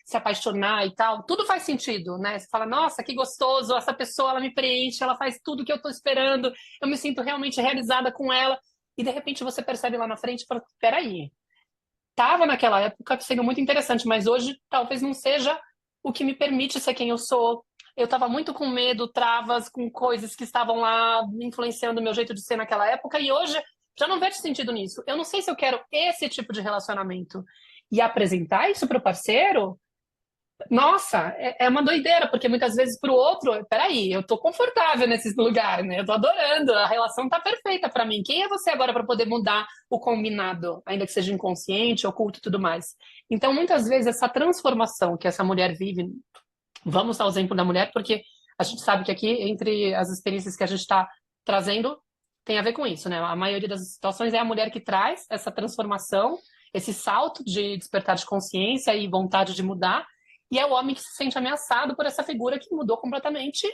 se apaixonar e tal, tudo faz sentido, né? Você fala, nossa, que gostoso, essa pessoa, ela me preenche, ela faz tudo que eu tô esperando, eu me sinto realmente realizada com ela. E de repente você percebe lá na frente e fala, peraí, tava naquela época sendo muito interessante, mas hoje talvez não seja o que me permite ser quem eu sou. Eu estava muito com medo, travas, com coisas que estavam lá influenciando o meu jeito de ser naquela época, e hoje já não vejo sentido nisso. Eu não sei se eu quero esse tipo de relacionamento. E apresentar isso para o parceiro, nossa, é uma doideira, porque muitas vezes para o outro, peraí, eu tô confortável nesse lugar, né? Eu tô adorando, a relação tá perfeita para mim. Quem é você agora para poder mudar o combinado, ainda que seja inconsciente, oculto e tudo mais? Então, muitas vezes, essa transformação que essa mulher vive, vamos dar o exemplo da mulher, porque a gente sabe que aqui, entre as experiências que a gente está trazendo, tem a ver com isso, né? A maioria das situações é a mulher que traz essa transformação, esse salto de despertar de consciência e vontade de mudar, e é o homem que se sente ameaçado por essa figura que mudou completamente,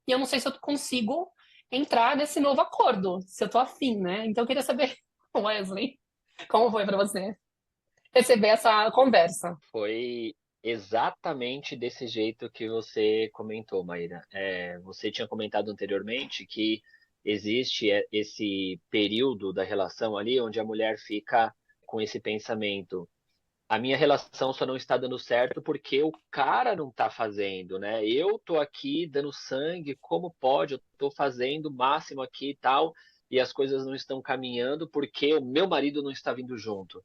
e eu não sei se eu consigo entrar nesse novo acordo, se eu tô afim, né? Então eu queria saber, Wesley, como foi para você receber essa conversa? Foi exatamente desse jeito que você comentou, Maíra. Você tinha comentado anteriormente que existe esse período da relação ali onde a mulher fica com esse pensamento: a minha relação só não está dando certo porque o cara não está fazendo, né? Eu tô aqui dando sangue, como pode? Eu tô fazendo o máximo aqui e tal, e as coisas não estão caminhando porque o meu marido não está vindo junto.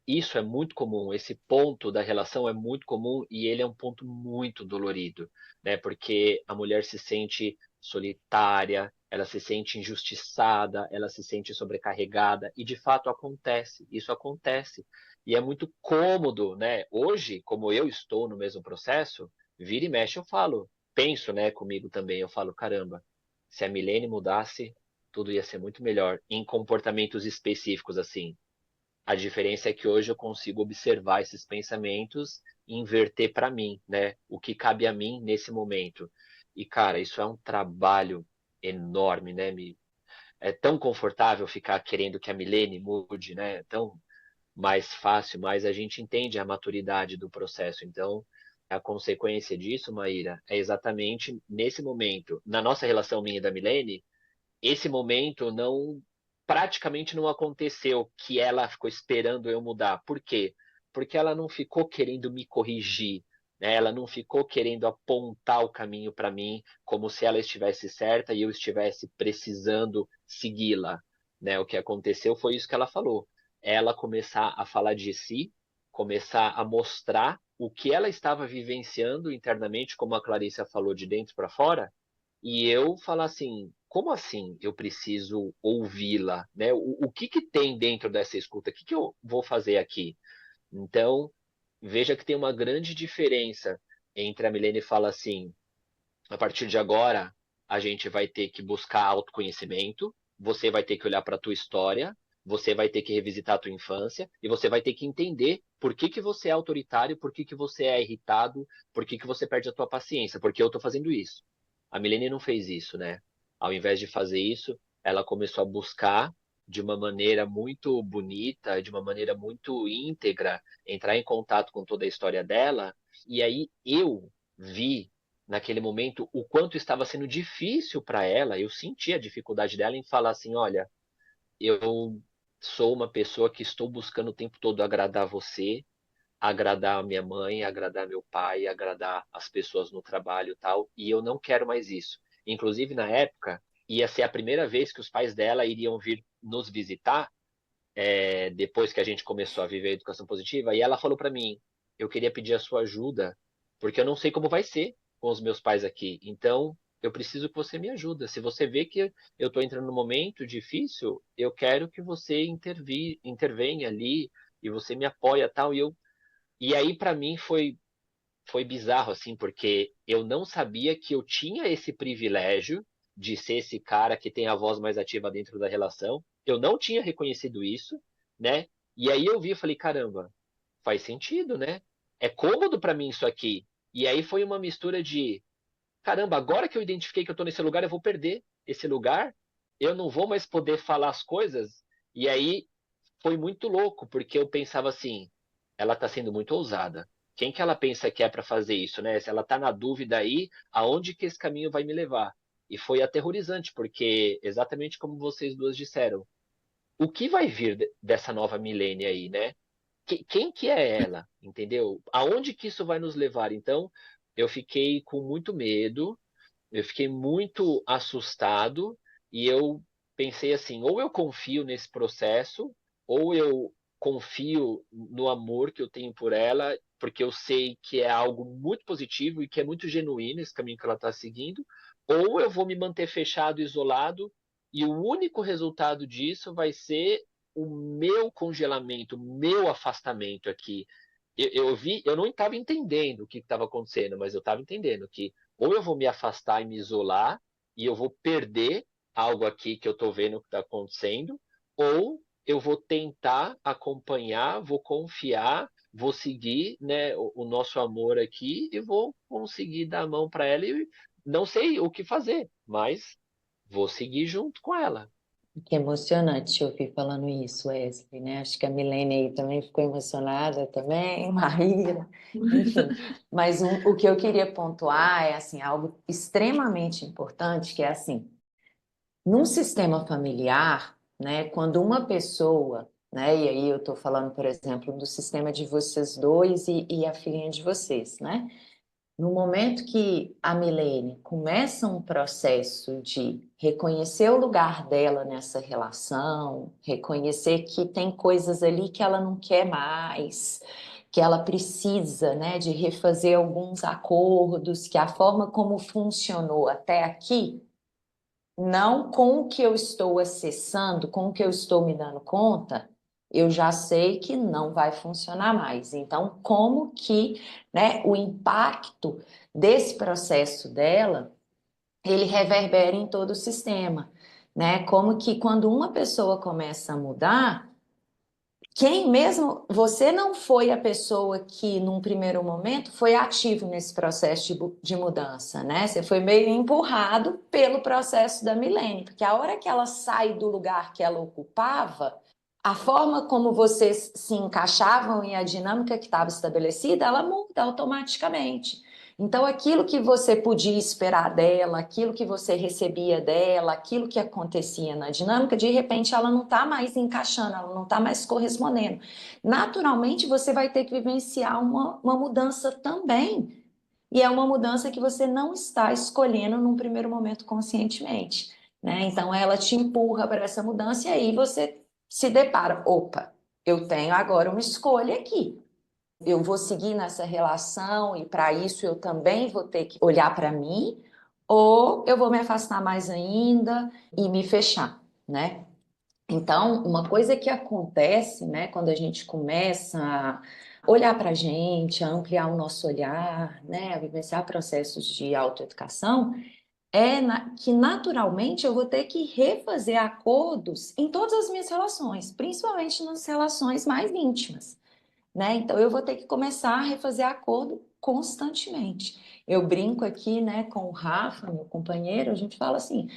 Isso é muito comum, esse ponto da relação é muito comum e ele é um ponto muito dolorido, né? Porque a mulher se sente solitária, ela se sente injustiçada, ela se sente sobrecarregada e de fato acontece, isso acontece. E é muito cômodo, né? Hoje, como eu estou no mesmo processo, vira e mexe eu falo, penso, né, comigo também, eu falo, caramba, se a Milene mudasse, tudo ia ser muito melhor em comportamentos específicos assim. A diferença é que hoje eu consigo observar esses pensamentos e inverter para mim, né? O que cabe a mim nesse momento. E, cara, isso é um trabalho enorme, né? É tão confortável ficar querendo que a Milene mude, né? É tão mais fácil, mas a gente entende a maturidade do processo. Então, a consequência disso, Maíra, é exatamente nesse momento. Na nossa relação minha e da Milene, esse momento não praticamente não aconteceu que ela ficou esperando eu mudar. Por quê? Porque ela não ficou querendo me corrigir, né? Ela não ficou querendo apontar o caminho para mim como se ela estivesse certa e eu estivesse precisando segui-la, né? O que aconteceu foi isso que ela falou. Ela começar a falar de si, começar a mostrar o que ela estava vivenciando internamente, como a Clarissa falou, de dentro para fora, e eu falar assim, como assim eu preciso ouvi-la, né? O que que tem dentro dessa escuta? O que que eu vou fazer aqui? Então, veja que tem uma grande diferença entre a Milene fala assim, a partir de agora, a gente vai ter que buscar autoconhecimento, você vai ter que olhar para a tua história, você vai ter que revisitar a tua infância e você vai ter que entender por que que você é autoritário, por que que você é irritado, por que que você perde a tua paciência, porque eu estou fazendo isso. A Milene não fez isso, né? Ao invés de fazer isso, ela começou a buscar de uma maneira muito bonita, de uma maneira muito íntegra, entrar em contato com toda a história dela, e aí eu vi naquele momento o quanto estava sendo difícil para ela, eu senti a dificuldade dela em falar assim, olha, eu sou uma pessoa que estou buscando o tempo todo agradar você, agradar a minha mãe, agradar meu pai, agradar as pessoas no trabalho e tal, e eu não quero mais isso. Inclusive, na época, ia ser a primeira vez que os pais dela iriam vir nos visitar, depois que a gente começou a viver a educação positiva, e ela falou para mim, eu queria pedir a sua ajuda, porque eu não sei como vai ser com os meus pais aqui. Então, eu preciso que você me ajuda. Se você vê que eu estou entrando num momento difícil, eu quero que você intervenha ali e você me apoia tal. E aí para mim foi bizarro assim, porque eu não sabia que eu tinha esse privilégio de ser esse cara que tem a voz mais ativa dentro da relação. Eu não tinha reconhecido isso, né? E aí eu vi e falei, caramba, faz sentido, né? É cômodo para mim isso aqui. E aí foi uma mistura de caramba, agora que eu identifiquei que eu tô nesse lugar, eu vou perder esse lugar, eu não vou mais poder falar as coisas. E aí foi muito louco, porque eu pensava assim, ela tá sendo muito ousada. Quem que ela pensa que é para fazer isso, né? Se ela tá na dúvida aí, aonde que esse caminho vai me levar? E foi aterrorizante, porque exatamente como vocês duas disseram, o que vai vir dessa nova milênia aí, né? Quem que é ela, entendeu? Aonde que isso vai nos levar? Então, eu fiquei com muito medo, eu fiquei muito assustado e eu pensei assim, ou eu confio nesse processo, ou eu confio no amor que eu tenho por ela, porque eu sei que é algo muito positivo e que é muito genuíno esse caminho que ela está seguindo, ou eu vou me manter fechado, isolado, e o único resultado disso vai ser o meu congelamento, o meu afastamento aqui. Eu não estava entendendo o que estava acontecendo, mas eu estava entendendo que ou eu vou me afastar e me isolar, e eu vou perder algo aqui que eu estou vendo que está acontecendo, ou eu vou tentar acompanhar, vou confiar, vou seguir, né, o nosso amor aqui e vou conseguir dar a mão para ela e não sei o que fazer, mas vou seguir junto com ela. Que emocionante te ouvir falando isso, Wesley, né? Acho que a Milene aí também ficou emocionada também, Maíra, enfim. Mas o que eu queria pontuar é assim, algo extremamente importante, que é assim, num sistema familiar, né, quando uma pessoa, né, e aí eu estou falando, por exemplo, do sistema de vocês dois e a filhinha de vocês, né? No momento que a Milene começa um processo de reconhecer o lugar dela nessa relação, reconhecer que tem coisas ali que ela não quer mais, que ela precisa, né, de refazer alguns acordos, que a forma como funcionou até aqui, não com o que eu estou acessando, com o que eu estou me dando conta, eu já sei que não vai funcionar mais. Então, como que, né, o impacto desse processo dela, ele reverbera em todo o sistema, né? Como que quando uma pessoa começa a mudar, quem mesmo, você não foi a pessoa que, num primeiro momento, foi ativo nesse processo de mudança, né? Você foi meio empurrado pelo processo da Milene, porque a hora que ela sai do lugar que ela ocupava, a forma como vocês se encaixavam e a dinâmica que estava estabelecida, ela muda automaticamente. Então, aquilo que você podia esperar dela, aquilo que você recebia dela, aquilo que acontecia na dinâmica, de repente ela não está mais encaixando, ela não está mais correspondendo. Naturalmente, você vai ter que vivenciar uma mudança também. E é uma mudança que você não está escolhendo num primeiro momento conscientemente, né? Então, ela te empurra para essa mudança e aí você se depara, opa, eu tenho agora uma escolha aqui. Eu vou seguir nessa relação e para isso eu também vou ter que olhar para mim, ou eu vou me afastar mais ainda e me fechar, né? Então, uma coisa que acontece, né, quando a gente começa a olhar para a gente, a ampliar o nosso olhar, né, a vivenciar processos de autoeducação, que naturalmente eu vou ter que refazer acordos em todas as minhas relações, principalmente nas relações mais íntimas, né? Então eu vou ter que começar a refazer acordo constantemente. Eu brinco aqui, né, com o Rafa, meu companheiro, a gente fala assim,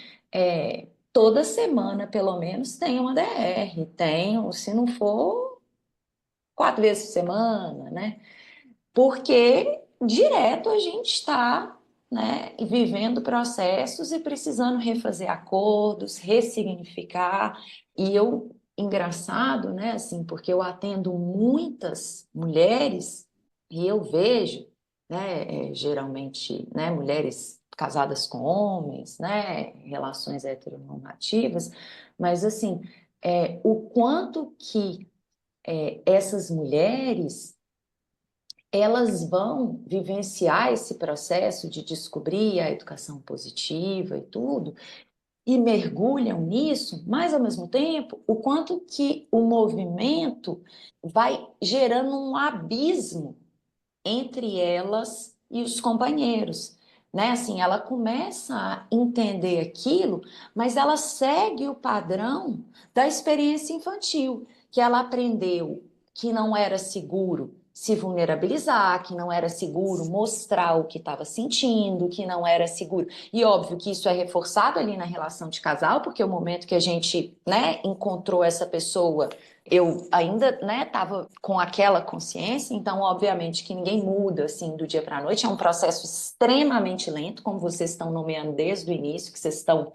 toda semana pelo menos tem uma DR, tem, se não for 4 vezes por semana, né? Porque direto a gente está, né, vivendo processos e precisando refazer acordos, ressignificar. E eu, engraçado, né, assim, porque eu atendo muitas mulheres e eu vejo, né, geralmente, né, mulheres casadas com homens, né, relações heteronormativas, mas assim, o quanto que essas mulheres elas vão vivenciar esse processo de descobrir a educação positiva e tudo, e mergulham nisso, mas ao mesmo tempo, o quanto que o movimento vai gerando um abismo entre elas e os companheiros, né? Assim, ela começa a entender aquilo, mas ela segue o padrão da experiência infantil, que ela aprendeu que não era seguro se vulnerabilizar, que não era seguro mostrar o que estava sentindo, que não era seguro. E óbvio que isso é reforçado ali na relação de casal, porque o momento que a gente, né, encontrou essa pessoa, eu ainda, né, estava com aquela consciência, então, obviamente, que ninguém muda assim do dia para a noite, é um processo extremamente lento, como vocês estão nomeando desde o início, que vocês estão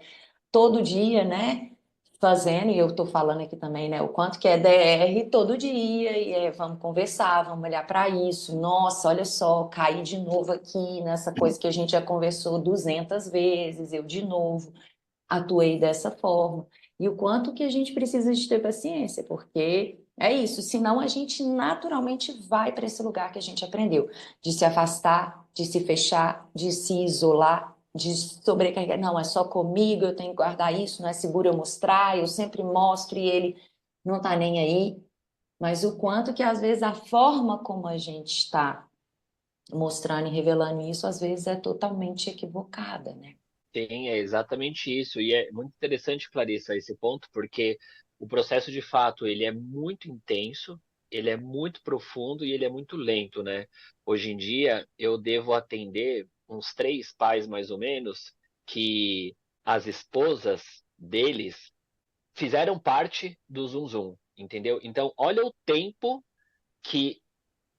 todo dia, né, fazendo, e eu estou falando aqui também, né, o quanto que é DR todo dia, e vamos conversar, vamos olhar para isso, nossa, olha só, caí de novo aqui nessa coisa que a gente já conversou 200 vezes, eu de novo atuei dessa forma. E o quanto que a gente precisa de ter paciência, porque é isso, senão a gente naturalmente vai para esse lugar que a gente aprendeu, de se afastar, de se fechar, de se isolar, de sobrecarregar. Não, é só comigo, eu tenho que guardar isso, não é seguro eu mostrar, eu sempre mostro e ele não está nem aí. Mas o quanto que às vezes a forma como a gente está mostrando e revelando isso, às vezes é totalmente equivocada, né? Sim, é exatamente isso. E é muito interessante, Clarissa, esse ponto, porque o processo de fato ele é muito intenso, ele é muito profundo e ele é muito lento, né? Hoje em dia eu devo atender uns 3 pais mais ou menos que as esposas deles fizeram parte do Zum Zum, entendeu? Então, olha o tempo que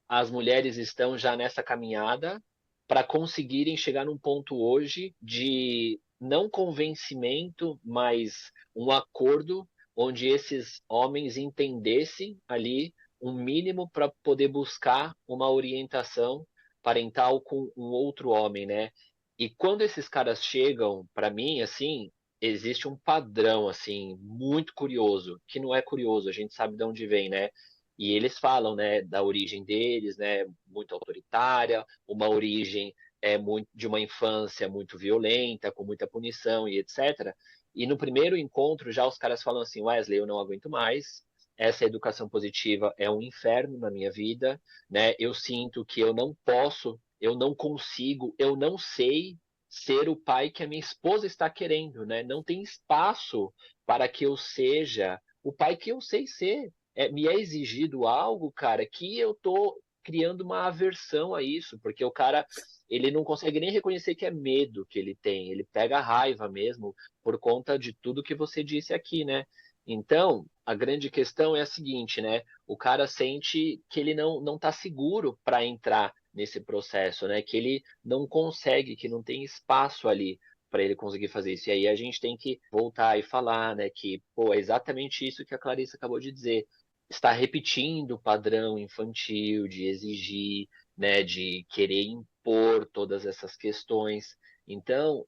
as mulheres estão já nessa caminhada para conseguirem chegar num ponto hoje de não convencimento, mas um acordo onde esses homens entendessem ali um mínimo para poder buscar uma orientação parental com um outro homem, né? E quando esses caras chegam para mim, assim, existe um padrão assim muito curioso, que não é curioso, a gente sabe de onde vem, né? E eles falam, né, da origem deles, né, muito autoritária, uma origem muito, de uma infância muito violenta, com muita punição e etc. E no primeiro encontro já os caras falam assim, Wesley, eu não aguento mais, essa educação positiva é um inferno na minha vida, né? Eu sinto que eu não posso, eu não consigo, eu não sei ser o pai que a minha esposa está querendo, né? Não tem espaço para que eu seja o pai que eu sei ser. Me é exigido algo, cara, que eu tô criando uma aversão a isso, porque o cara ele não consegue nem reconhecer que é medo que ele tem, ele pega raiva mesmo por conta de tudo que você disse aqui, né? Então, a grande questão é a seguinte, né? O cara sente que ele não tá seguro para entrar nesse processo, né? Que ele não consegue, que não tem espaço ali para ele conseguir fazer isso. E aí a gente tem que voltar e falar, né? Que, pô, é exatamente isso que a Clarissa acabou de dizer. Está repetindo o padrão infantil de exigir, né? De querer impor todas essas questões. Então,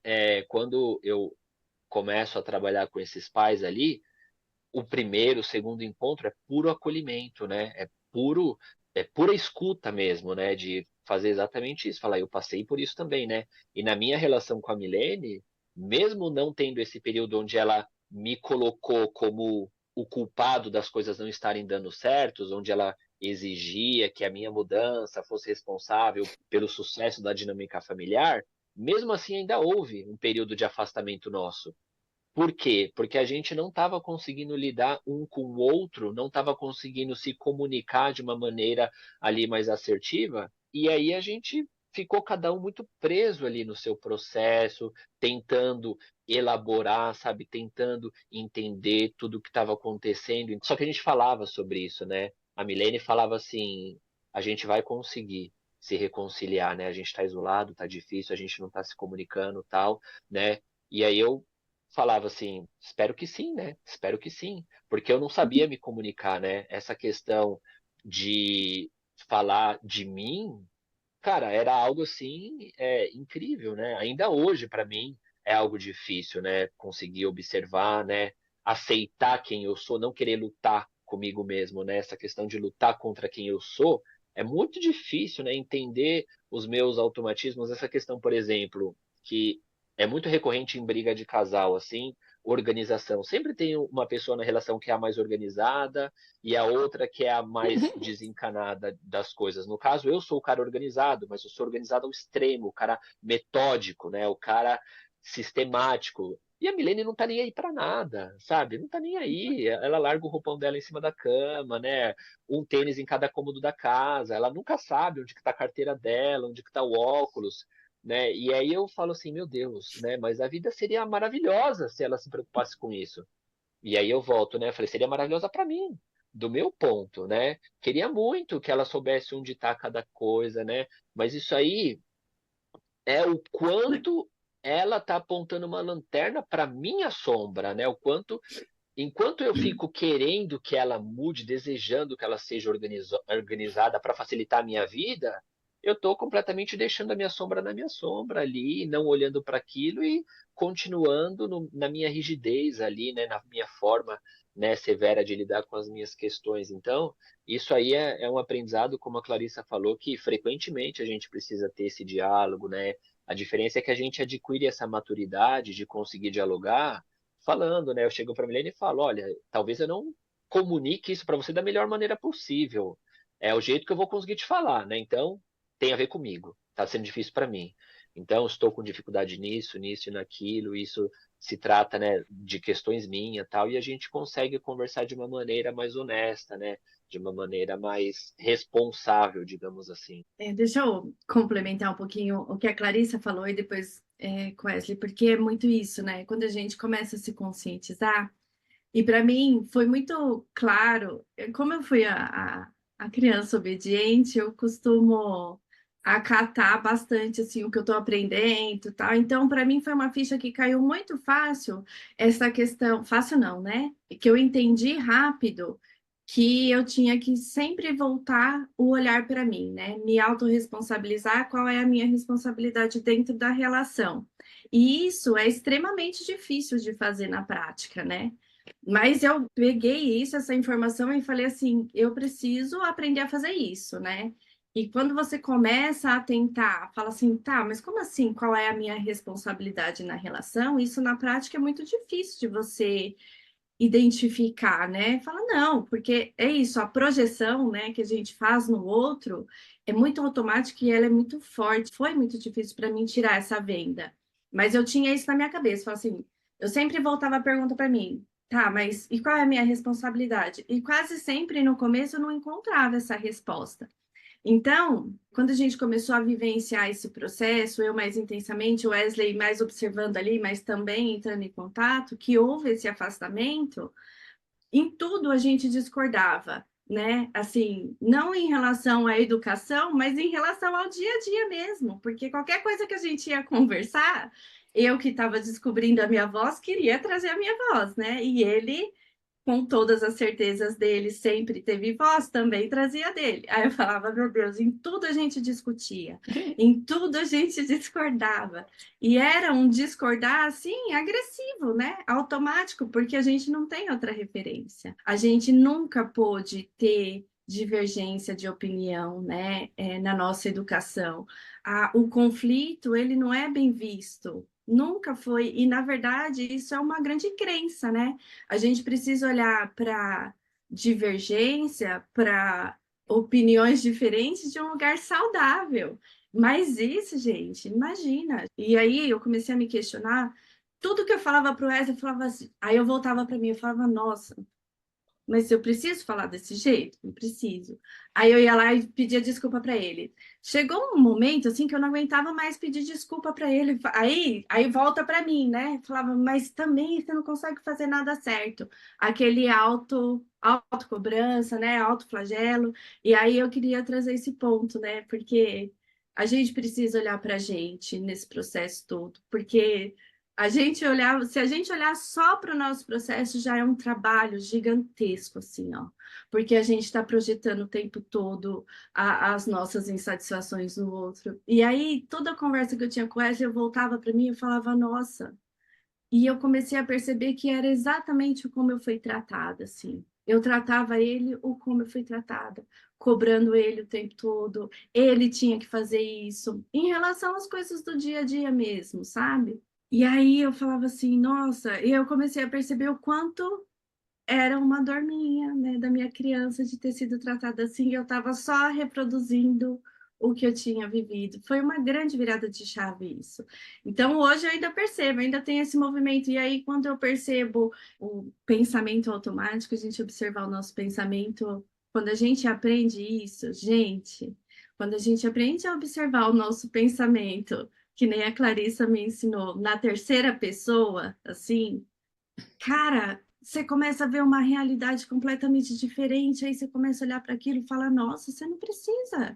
quando eu começo a trabalhar com esses pais ali, o primeiro, o segundo encontro é puro acolhimento, né? É pura escuta mesmo, né? De fazer exatamente isso, falar, eu passei por isso também, né? E na minha relação com a Milene, mesmo não tendo esse período onde ela me colocou como o culpado das coisas não estarem dando certos, onde ela exigia que a minha mudança fosse responsável pelo sucesso da dinâmica familiar, mesmo assim ainda houve um período de afastamento nosso. Por quê? Porque a gente não estava conseguindo lidar um com o outro, não estava conseguindo se comunicar de uma maneira ali mais assertiva, e aí a gente ficou cada um muito preso ali no seu processo, tentando elaborar, sabe, tentando entender tudo o que estava acontecendo. Só que a gente falava sobre isso, né? A Milene falava assim: a gente vai conseguir se reconciliar, né? A gente está isolado, está difícil, a gente não está se comunicando, tal, né? E aí eu falava assim, espero que sim, né? Espero que sim, porque eu não sabia me comunicar, né? Essa questão de falar de mim, cara, era algo assim incrível, né? Ainda hoje para mim é algo difícil, né? Conseguir observar, né? Aceitar quem eu sou, não querer lutar comigo mesmo, né? Essa questão de lutar contra quem eu sou é muito difícil, né, entender os meus automatismos. Essa questão, por exemplo, que é muito recorrente em briga de casal, assim, organização. Sempre tem uma pessoa na relação que é a mais organizada e a outra que é a mais desencanada das coisas. No caso, eu sou o cara organizado, mas eu sou organizado ao extremo, o cara metódico, né? O cara sistemático. E a Milene não tá nem aí pra nada, sabe? Não tá nem aí. Ela larga o roupão dela em cima da cama, né? Um tênis em cada cômodo da casa. Ela nunca sabe onde que tá a carteira dela, onde que tá o óculos, né? E aí eu falo assim, meu Deus, né? Mas a vida seria maravilhosa se ela se preocupasse com isso. E aí eu volto, né? Falei, seria maravilhosa para mim, do meu ponto, né? Queria muito que ela soubesse onde tá cada coisa, né? Mas isso aí é o quanto ela tá apontando uma lanterna para minha sombra, né? O quanto, enquanto eu fico querendo que ela mude, desejando que ela seja organizada para facilitar a minha vida, eu estou completamente deixando a minha sombra na minha sombra ali, não olhando para aquilo e continuando na minha rigidez ali, né? Na minha forma, né, severa de lidar com as minhas questões. Então, isso aí é um aprendizado, como a Clarissa falou, que frequentemente a gente precisa ter esse diálogo, né? A diferença é que a gente adquire essa maturidade de conseguir dialogar falando, né? Eu chego para a Milene e falo, olha, talvez eu não comunique isso para você da melhor maneira possível. É o jeito que eu vou conseguir te falar, né? Então, tem a ver comigo. Tá sendo difícil para mim. Então, estou com dificuldade nisso, nisso e naquilo. Isso se trata, né, de questões minhas, tal, e a gente consegue conversar de uma maneira mais honesta, né? De uma maneira mais responsável, digamos assim. Deixa eu complementar um pouquinho o que a Clarissa falou e depois com Wesley, porque é muito isso, né? Quando a gente começa a se conscientizar, e para mim foi muito claro, como eu fui a criança obediente, eu costumo acatar bastante assim o que eu estou aprendendo, e tal. Então, para mim foi uma ficha que caiu muito fácil essa questão, fácil não, né? Que eu entendi rápido que eu tinha que sempre voltar o olhar para mim, né? Me autorresponsabilizar qual é a minha responsabilidade dentro da relação. E isso é extremamente difícil de fazer na prática, né? Mas eu peguei isso, essa informação, e falei assim: eu preciso aprender a fazer isso, né? E quando você começa a tentar, fala assim, tá, mas como assim? Qual é a minha responsabilidade na relação? Isso na prática é muito difícil de você identificar, né? Fala, não, porque é isso, a projeção, né, que a gente faz no outro é muito automática e ela é muito forte. Foi muito difícil para mim tirar essa venda, mas eu tinha isso na minha cabeça. Fala assim, eu sempre voltava a pergunta para mim, tá, mas e qual é a minha responsabilidade? E quase sempre no começo eu não encontrava essa resposta. Então, quando a gente começou a vivenciar esse processo, eu mais intensamente, o Wesley mais observando ali, mas também entrando em contato, que houve esse afastamento, em tudo a gente discordava, né? Assim, não em relação à educação, mas em relação ao dia a dia mesmo, porque qualquer coisa que a gente ia conversar, eu que estava descobrindo a minha voz, queria trazer a minha voz, né? E ele, com todas as certezas dele, sempre teve voz, também trazia dele. Aí eu falava, meu Deus, em tudo a gente discutia, em tudo a gente discordava. E era um discordar, assim, agressivo, né? Automático, porque a gente não tem outra referência. A gente nunca pôde ter divergência de opinião, né, na nossa educação. O conflito, ele não é bem visto. Nunca foi, e na verdade isso é uma grande crença, né? A gente precisa olhar para divergência, para opiniões diferentes de um lugar saudável. Mas isso, gente, imagina. E aí eu comecei a me questionar. Tudo que eu falava para o Wesley, eu falava assim, aí eu voltava para mim, eu falava, nossa, mas eu preciso falar desse jeito? Não preciso. Aí eu ia lá e pedia desculpa para ele. Chegou um momento assim que eu não aguentava mais pedir desculpa para ele. Aí volta para mim, né? Falava, mas também você não consegue fazer nada certo. Aquele autocobrança, né? Autoflagelo. E aí eu queria trazer esse ponto, né? Porque a gente precisa olhar para a gente nesse processo todo, porque se a gente olhar só para o nosso processo, já é um trabalho gigantesco, assim, ó, porque a gente está projetando o tempo todo as nossas insatisfações no outro. E aí, toda a conversa que eu tinha com ela, eu voltava para mim e falava, nossa. E eu comecei a perceber que era exatamente como eu fui tratada, assim. Eu tratava ele ou como eu fui tratada, cobrando ele o tempo todo. Ele tinha que fazer isso, em relação às coisas do dia a dia mesmo, sabe? E aí eu falava assim, nossa, e eu comecei a perceber o quanto era uma dor minha, né, da minha criança de ter sido tratada assim, e eu estava só reproduzindo o que eu tinha vivido. Foi uma grande virada de chave isso. Então, hoje eu ainda percebo, ainda tem esse movimento, e aí quando eu percebo o pensamento automático, a gente observar o nosso pensamento, quando a gente aprende isso, gente, quando a gente aprende a observar o nosso pensamento, que nem a Clarissa me ensinou, na terceira pessoa, assim, cara, você começa a ver uma realidade completamente diferente, aí você começa a olhar para aquilo e fala, nossa, você não precisa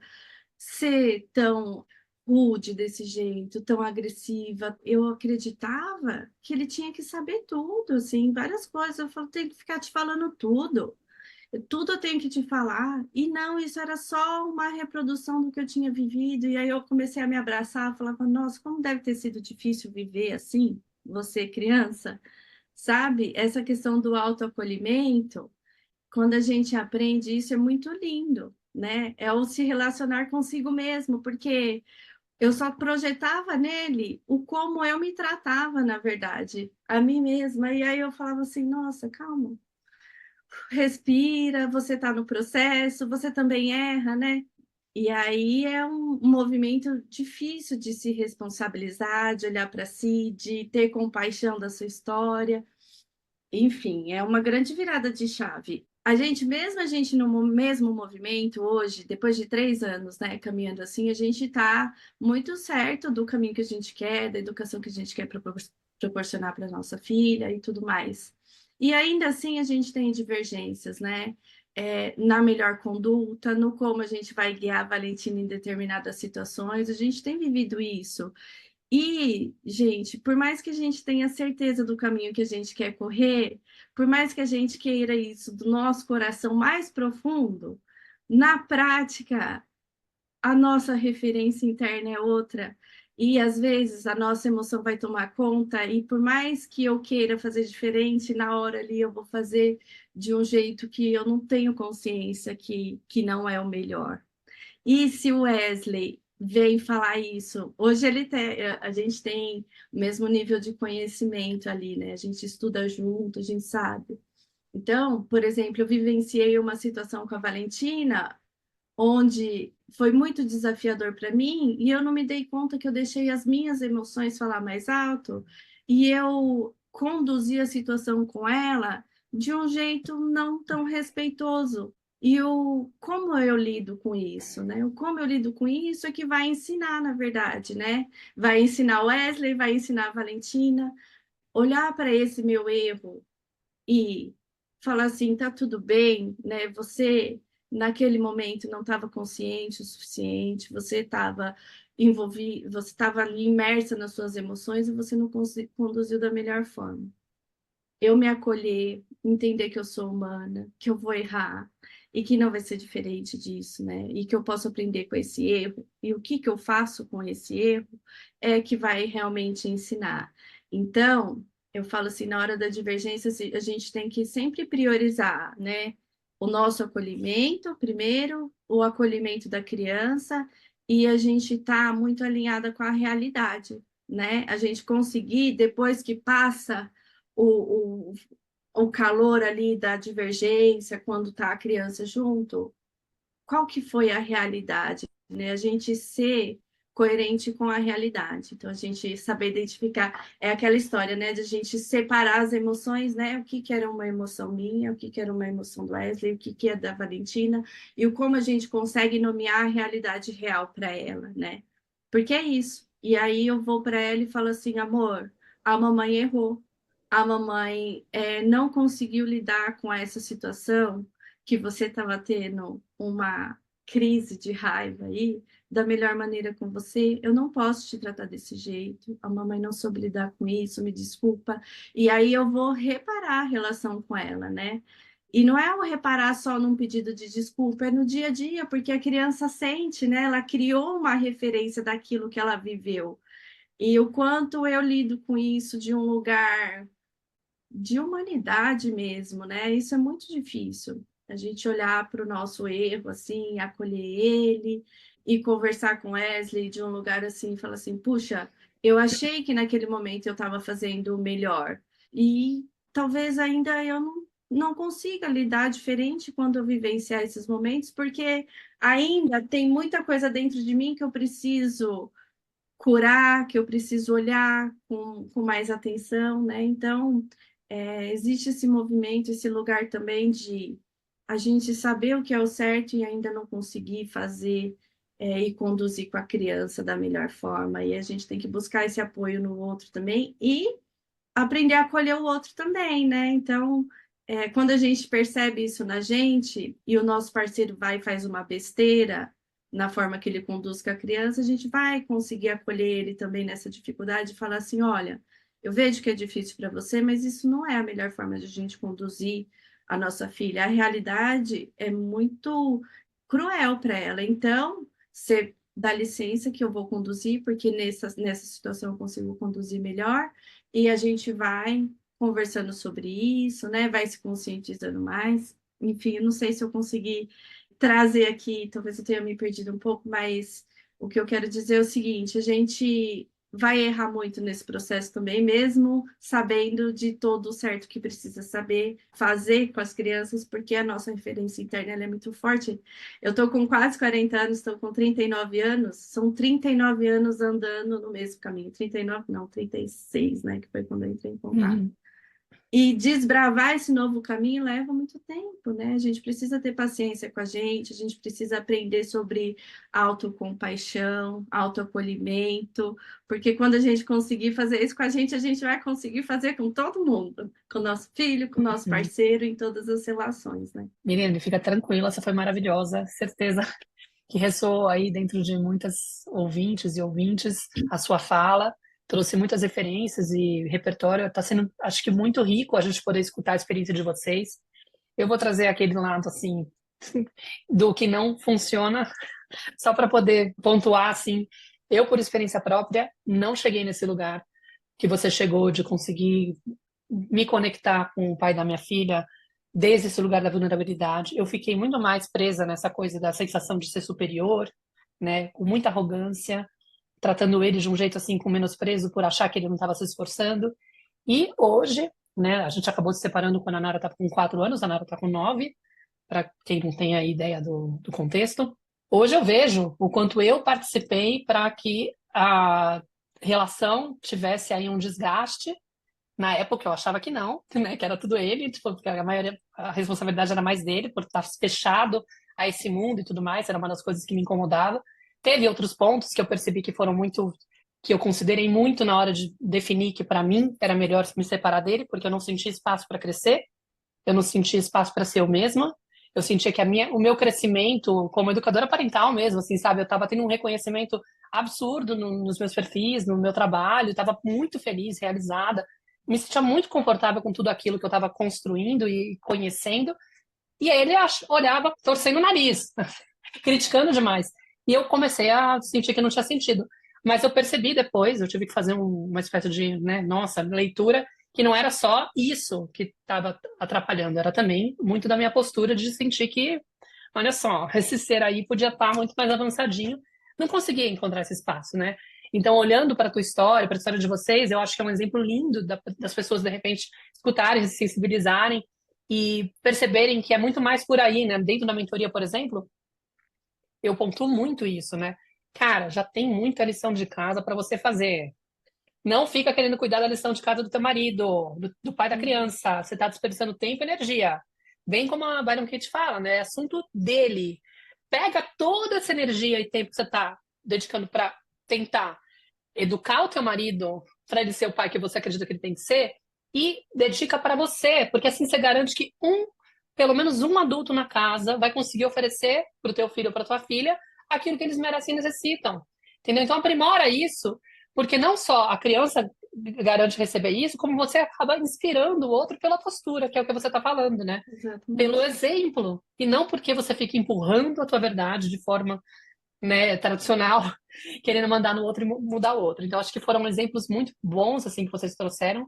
ser tão rude desse jeito, tão agressiva. Eu acreditava que ele tinha que saber tudo, assim, várias coisas. Eu falo, tem que ficar te falando tudo. Tudo eu tenho que te falar. E não, isso era só uma reprodução do que eu tinha vivido. E aí eu comecei a me abraçar, falava, nossa, como deve ter sido difícil viver assim, você criança. Sabe? Essa questão do autoacolhimento, quando a gente aprende isso, é muito lindo, né? É o se relacionar consigo mesmo, porque eu só projetava nele o como eu me tratava, na verdade, a mim mesma. E aí eu falava assim: nossa, calma, respira, você está no processo, você também erra, né? E aí é um movimento difícil de se responsabilizar, de olhar para si, de ter compaixão da sua história. Enfim, é uma grande virada de chave. A gente, mesmo a gente no mesmo movimento hoje, depois de 3 anos, né, caminhando assim, a gente está muito certo do caminho que a gente quer, da educação que a gente quer proporcionar para nossa filha e tudo mais. E ainda assim a gente tem divergências, né? Na melhor conduta, no como a gente vai guiar a Valentina em determinadas situações, a gente tem vivido isso. E, gente, por mais que a gente tenha certeza do caminho que a gente quer correr, por mais que a gente queira isso do nosso coração mais profundo, na prática, a nossa referência interna é outra. E às vezes a nossa emoção vai tomar conta, e por mais que eu queira fazer diferente, na hora ali eu vou fazer de um jeito que eu não tenho consciência que não é o melhor. E se o Wesley vem falar isso, hoje a gente tem o mesmo nível de conhecimento ali, né? A gente estuda junto, a gente sabe. Então, por exemplo, eu vivenciei uma situação com a Valentina, onde foi muito desafiador para mim, e eu não me dei conta que eu deixei as minhas emoções falar mais alto, e eu conduzi a situação com ela de um jeito não tão respeitoso. E como eu lido com isso, né? O como eu lido com isso é que vai ensinar, na verdade, né? Vai ensinar o Wesley, vai ensinar a Valentina, olhar para esse meu erro e falar assim, tá tudo bem, né? Você naquele momento não estava consciente o suficiente, você estava envolvido, você estava ali imersa nas suas emoções e você não conduziu da melhor forma. Eu me acolher, entender que eu sou humana, que eu vou errar e que não vai ser diferente disso, né? E que eu posso aprender com esse erro e o que eu faço com esse erro é que vai realmente ensinar. Então, eu falo assim, na hora da divergência, assim, a gente tem que sempre priorizar, né? O nosso acolhimento, primeiro, o acolhimento da criança, e a gente está muito alinhada com a realidade, né? A gente conseguir, depois que passa o, o, o calor ali da divergência, quando está a criança junto, qual que foi a realidade, né? A gente ser coerente com a realidade. Então, a gente saber identificar, é aquela história, né, de a gente separar as emoções, né, o que que era uma emoção minha, o que que era uma emoção do Wesley, o que que é da Valentina, e o como a gente consegue nomear a realidade real para ela, né? Porque é isso. E aí eu vou para ela e falo assim, amor, a mamãe errou. A mamãe não conseguiu lidar com essa situação que você estava tendo uma crise de raiva aí, da melhor maneira com você, eu não posso te tratar desse jeito, a mamãe não soube lidar com isso, me desculpa. E aí eu vou reparar a relação com ela, né? E não é o reparar só num pedido de desculpa, é no dia a dia, porque a criança sente, né? Ela criou uma referência daquilo que ela viveu. E o quanto eu lido com isso de um lugar de humanidade mesmo, né? Isso é muito difícil. A gente olhar para o nosso erro, assim, acolher ele e conversar com Wesley de um lugar assim, e falar assim, puxa, eu achei que naquele momento eu estava fazendo o melhor e talvez ainda eu não consiga lidar diferente quando eu vivenciar esses momentos, porque ainda tem muita coisa dentro de mim que eu preciso curar, que eu preciso olhar com mais atenção, né? Então, existe esse movimento, esse lugar também de a gente saber o que é o certo e ainda não conseguir fazer e conduzir com a criança da melhor forma. E a gente tem que buscar esse apoio no outro também e aprender a acolher o outro também, né? Então, quando a gente percebe isso na gente e o nosso parceiro vai e faz uma besteira na forma que ele conduz com a criança, a gente vai conseguir acolher ele também nessa dificuldade e falar assim: olha, eu vejo que é difícil para você, mas isso não é a melhor forma de a gente conduzir a nossa filha. A realidade é muito cruel para ela. Então, você dá licença que eu vou conduzir, porque nessa situação eu consigo conduzir melhor e a gente vai conversando sobre isso, né? Vai se conscientizando mais. Enfim, eu não sei se eu consegui trazer aqui, talvez eu tenha me perdido um pouco, mas o que eu quero dizer é o seguinte: a gente vai errar muito nesse processo também, mesmo sabendo de todo o certo que precisa saber fazer com as crianças, porque a nossa referência interna ela é muito forte. Eu estou com quase 40 anos, estou com 39 anos, são 39 anos andando no mesmo caminho. 39 não, 36, né? Que foi quando eu entrei em contato. Uhum. E desbravar esse novo caminho leva muito tempo, né? A gente precisa ter paciência com a gente precisa aprender sobre autocompaixão, autoacolhimento, porque quando a gente conseguir fazer isso com a gente vai conseguir fazer com todo mundo, com o nosso filho, com o nosso Uhum. parceiro, em todas as relações, né? Miriam, fica tranquila, essa foi maravilhosa. Certeza que ressoou aí dentro de muitas ouvintes a sua fala. Trouxe muitas referências e repertório. Está sendo, acho que, muito rico a gente poder escutar a experiência de vocês. Eu vou trazer aquele lado, assim, do que não funciona, só para poder pontuar, assim. Eu, por experiência própria, não cheguei nesse lugar que você chegou de conseguir me conectar com o pai da minha filha desde esse lugar da vulnerabilidade. Eu fiquei muito mais presa nessa coisa da sensação de ser superior, né, com muita arrogância, tratando ele de um jeito assim com menosprezo por achar que ele não estava se esforçando. E hoje, né, a gente acabou se separando quando a Nara está com 4 anos, a Nara está com 9, para quem não tem a ideia do contexto. Hoje eu vejo o quanto eu participei para que a relação tivesse aí um desgaste. Na época eu achava que não, né, que era tudo ele, tipo, porque a responsabilidade era mais dele por estar fechado a esse mundo e tudo mais, era uma das coisas que me incomodava. Teve outros pontos que eu percebi que foram muito, que eu considerei muito na hora de definir que para mim era melhor me separar dele, porque eu não sentia espaço para crescer, eu não sentia espaço para ser eu mesma. Eu sentia que o meu crescimento como educadora parental mesmo, assim, sabe, eu estava tendo um reconhecimento absurdo nos meus perfis, no meu trabalho, estava muito feliz, realizada, me sentia muito confortável com tudo aquilo que eu estava construindo e conhecendo, e aí ele olhava torcendo o nariz, criticando demais. E eu comecei a sentir que não tinha sentido. Mas eu percebi depois, eu tive que fazer uma espécie de, né, nossa, leitura, que não era só isso que estava atrapalhando, era também muito da minha postura de sentir que, olha só, esse ser aí podia estar muito mais avançadinho. Não conseguia encontrar esse espaço, né? Então, olhando para a tua história, para a história de vocês, eu acho que é um exemplo lindo das pessoas, de repente, escutarem, se sensibilizarem e perceberem que é muito mais por aí, né? Dentro da mentoria, por exemplo, eu pontuo muito isso, né? Cara, já tem muita lição de casa para você fazer. Não fica querendo cuidar da lição de casa do teu marido, do pai da criança. Você está desperdiçando tempo e energia. Bem como a Byron Katie fala, né? É assunto dele. Pega toda essa energia e tempo que você está dedicando para tentar educar o teu marido para ele ser o pai que você acredita que ele tem que ser e dedica para você, porque assim você garante que pelo menos um adulto na casa vai conseguir oferecer para o teu filho ou para tua filha aquilo que eles merecem e necessitam. Entendeu? Então aprimora isso, porque não só a criança garante receber isso, como você acaba inspirando o outro pela postura, que é o que você está falando, né? Exatamente. Pelo exemplo, e não porque você fica empurrando a tua verdade de forma, né, tradicional, querendo mandar no outro e mudar o outro. Então, acho que foram exemplos muito bons, assim, que vocês trouxeram,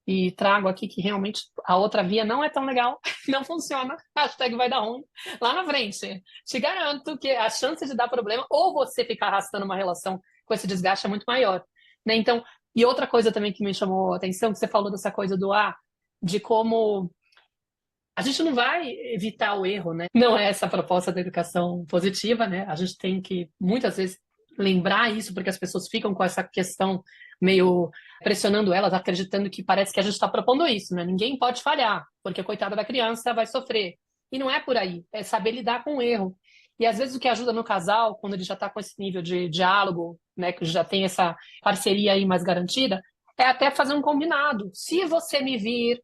e trago aqui que realmente a outra via não é tão legal, não funciona, hashtag vai dar ruim lá na frente. Te garanto que a chance de dar problema ou você ficar arrastando uma relação com esse desgaste é muito maior, né? Então, e outra coisa também que me chamou a atenção, que você falou dessa coisa de como a gente não vai evitar o erro, né? Não é essa a proposta da educação positiva, né? A gente tem que, muitas vezes, lembrar isso, porque as pessoas ficam com essa questão meio pressionando elas, acreditando que parece que a gente está propondo isso, né? Ninguém pode falhar, porque a coitada da criança vai sofrer. E não é por aí, é saber lidar com o erro. E às vezes o que ajuda no casal, quando ele já está com esse nível de diálogo, né, que já tem essa parceria aí mais garantida, é até fazer um combinado. Se você me vir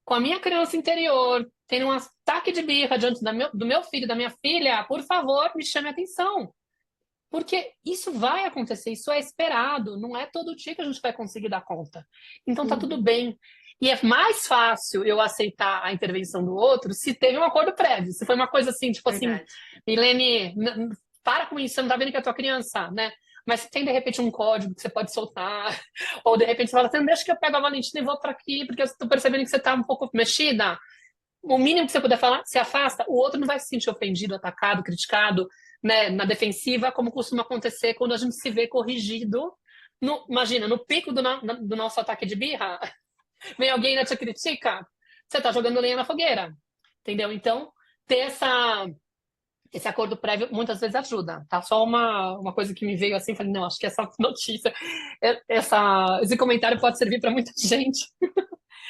com a minha criança interior, tendo um ataque de birra diante do meu filho, da minha filha, por favor, me chame a atenção. Porque isso vai acontecer, isso é esperado, não é todo dia que a gente vai conseguir dar conta. Então tá tudo bem. E é mais fácil eu aceitar a intervenção do outro se teve um acordo prévio. Se foi uma coisa assim, tipo Verdade. assim, Milene, para com isso, você não tá vendo que é a tua criança, né? Mas se tem, de repente, um código que você pode soltar, ou de repente você fala assim, deixa que eu pego a Valentina e vou para aqui, porque eu tô percebendo que você tá um pouco mexida. O mínimo que você puder falar, se afasta, o outro não vai se sentir ofendido, atacado, criticado, né, na defensiva, como costuma acontecer quando a gente se vê corrigido. Imagina, no pico do nosso ataque de birra, vem alguém e te critica, você tá jogando lenha na fogueira, entendeu? Então, ter esse acordo prévio muitas vezes ajuda, tá? Só uma coisa que me veio assim, falei, não, acho que essa notícia, esse comentário pode servir para muita gente,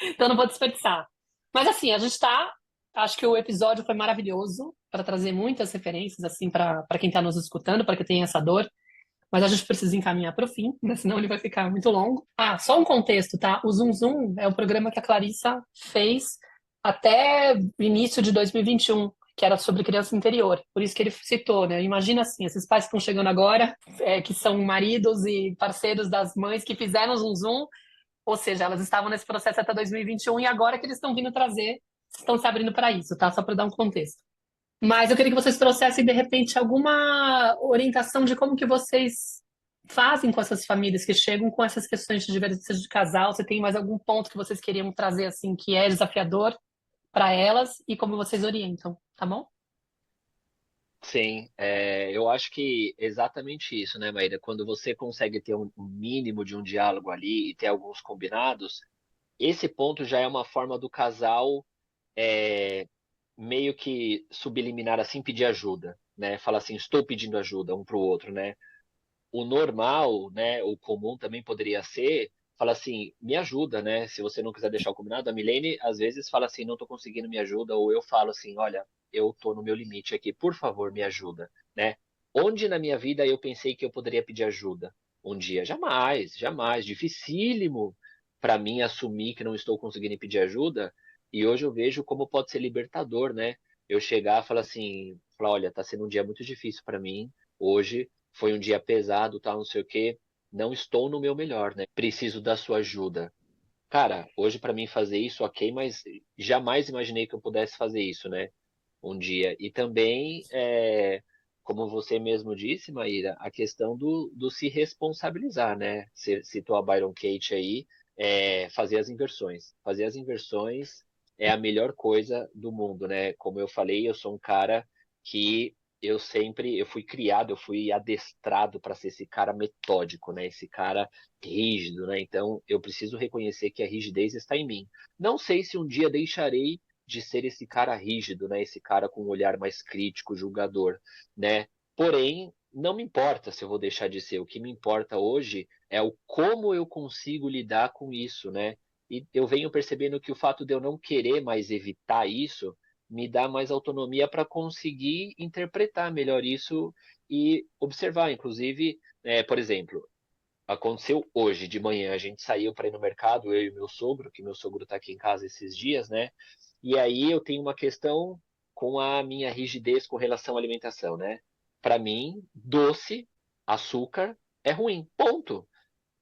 então não vou desperdiçar. Mas assim, acho que o episódio foi maravilhoso para trazer muitas referências assim para quem está nos escutando, para quem tem essa dor. Mas a gente precisa encaminhar para o fim, né? Senão ele vai ficar muito longo. Ah, só um contexto, tá? O Zoom Zoom é o programa que a Clarissa fez até o início de 2021, que era sobre criança interior. Por isso que ele citou, né? Imagina assim, esses pais que estão chegando agora, que são maridos e parceiros das mães que fizeram o Zoom Zoom, ou seja, elas estavam nesse processo até 2021 e agora que eles estão vindo trazer, estão se abrindo para isso, tá? Só para dar um contexto. Mas eu queria que vocês trouxessem, de repente, alguma orientação de como que vocês fazem com essas famílias que chegam com essas questões de divergência de casal. Você tem mais algum ponto que vocês queriam trazer, assim, que é desafiador para elas e como vocês orientam, tá bom? Sim, eu acho que exatamente isso, né, Maíra? Quando você consegue ter um mínimo de um diálogo ali e ter alguns combinados, esse ponto já é uma forma do casal é, meio que subliminar assim, pedir ajuda, né? Falar assim, estou pedindo ajuda um para o outro, né? O normal, né, o comum também poderia ser, fala assim, me ajuda, né? Se você não quiser deixar o combinado, a Milene às vezes fala assim, não estou conseguindo, me ajuda, ou eu falo assim, olha, eu estou no meu limite aqui, por favor, me ajuda, né? Onde na minha vida eu pensei que eu poderia pedir ajuda? Um dia, jamais, jamais, dificílimo para mim assumir que não estou conseguindo pedir ajuda, e hoje eu vejo como pode ser libertador, né? Eu chegar e falar assim, falar, olha, tá sendo um dia muito difícil para mim hoje, foi um dia pesado, tal, não sei o quê, não estou no meu melhor, né? Preciso da sua ajuda. Cara, hoje para mim fazer isso, ok, mas jamais imaginei que eu pudesse fazer isso, né? Um dia. E também, como você mesmo disse, Maíra, a questão do se responsabilizar, né? Você citou a Byron Kate aí, fazer as inversões. Fazer as inversões é a melhor coisa do mundo, né? Como eu falei, eu sou um cara que eu fui criado, eu fui adestrado para ser esse cara metódico, né? Esse cara rígido, né? Então, eu preciso reconhecer que a rigidez está em mim. Não sei se um dia deixarei de ser esse cara rígido, né? Esse cara com um olhar mais crítico, julgador, né? Porém, não me importa se eu vou deixar de ser. O que me importa hoje é o como eu consigo lidar com isso, né? E eu venho percebendo que o fato de eu não querer mais evitar isso me dá mais autonomia para conseguir interpretar melhor isso e observar. Inclusive, por exemplo, aconteceu hoje de manhã, a gente saiu para ir no mercado, eu e meu sogro, que meu sogro está aqui em casa esses dias, né? E aí eu tenho uma questão com a minha rigidez com relação à alimentação, né? Para mim, doce, açúcar é ruim, ponto.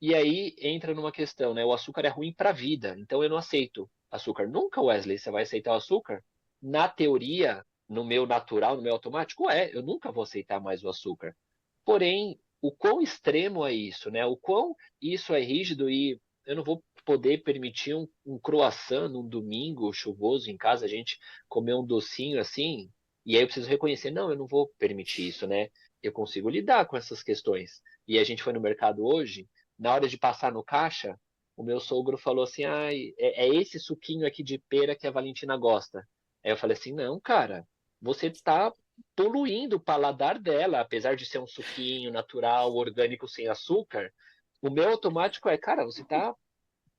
E aí entra numa questão, né? O açúcar é ruim para a vida, então eu não aceito açúcar. Nunca, Wesley, você vai aceitar o açúcar? Na teoria, no meu natural, no meu automático, eu nunca vou aceitar mais o açúcar. Porém, o quão extremo é isso, né? O quão isso é rígido e eu não vou poder permitir um croissant num domingo chuvoso em casa, a gente comer um docinho assim, e aí eu preciso reconhecer, não, eu não vou permitir isso, né? Eu consigo lidar com essas questões. E a gente foi no mercado hoje, na hora de passar no caixa, o meu sogro falou assim, ai, é esse suquinho aqui de pera que a Valentina gosta. Aí eu falei assim, não, cara, você está poluindo o paladar dela, apesar de ser um suquinho natural, orgânico, sem açúcar. O meu automático é, cara, você tá.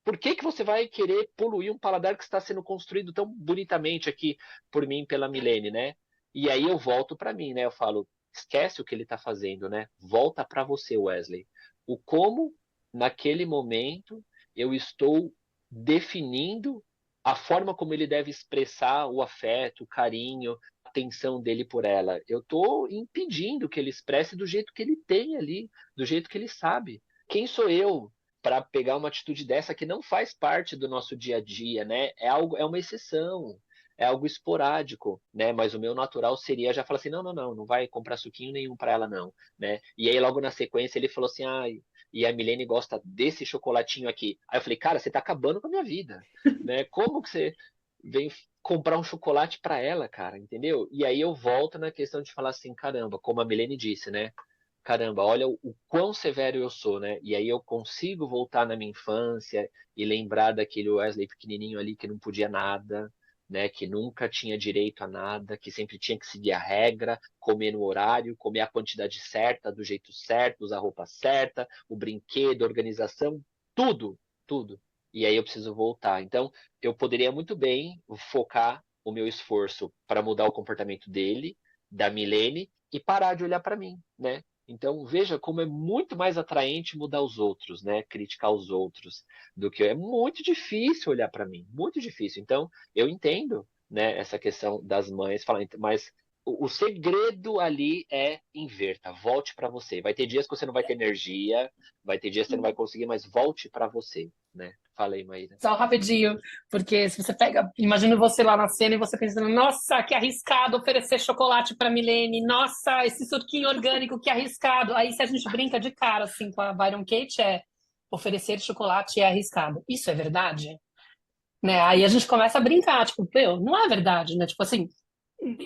Por que que você vai querer poluir um paladar que está sendo construído tão bonitamente aqui por mim, pela Milene, né? E aí eu volto para mim, né? Eu falo, esquece o que ele está fazendo, né? Volta para você, Wesley. O como, naquele momento, eu estou definindo a forma como ele deve expressar o afeto, o carinho, a atenção dele por ela. Eu estou impedindo que ele expresse do jeito que ele tem ali, do jeito que ele sabe. Quem sou eu para pegar uma atitude dessa que não faz parte do nosso dia a dia, né? É algo, é uma exceção, é algo esporádico, né? Mas o meu natural seria já falar assim, não, não, não, não vai comprar suquinho nenhum para ela não, né? E aí logo na sequência ele falou assim, ai, e a Milene gosta desse chocolatinho aqui. Aí eu falei, cara, você tá acabando com a minha vida, né? Como que você vem comprar um chocolate para ela, cara, entendeu? E aí eu volto na questão de falar assim, caramba, como a Milene disse, né? Caramba, olha o quão severo eu sou, né? E aí eu consigo voltar na minha infância e lembrar daquele Wesley pequenininho ali que não podia nada, né? Que nunca tinha direito a nada, que sempre tinha que seguir a regra, comer no horário, comer a quantidade certa, do jeito certo, usar a roupa certa, o brinquedo, a organização, tudo, tudo. E aí eu preciso voltar. Então, eu poderia muito bem focar o meu esforço para mudar o comportamento dele, da Milene, e parar de olhar para mim, né? Então, veja como é muito mais atraente mudar os outros, né? Criticar os outros, do que é muito difícil olhar para mim, muito difícil. Então, eu entendo, né, essa questão das mães falando, mas o segredo ali é inverta, volte para você. Vai ter dias que você não vai ter energia, vai ter dias que você não vai conseguir, mas volte para você, né? Falei, Maíra. Só rapidinho, porque se você pega, imagina você lá na cena e você pensando, nossa, que arriscado oferecer chocolate para Milene, nossa, esse suquinho orgânico, que arriscado. Aí se a gente brinca de cara assim com a Byron Kate, é oferecer chocolate é arriscado. Isso é verdade? Né? Aí a gente começa a brincar, tipo, meu, não é verdade, né? Tipo assim,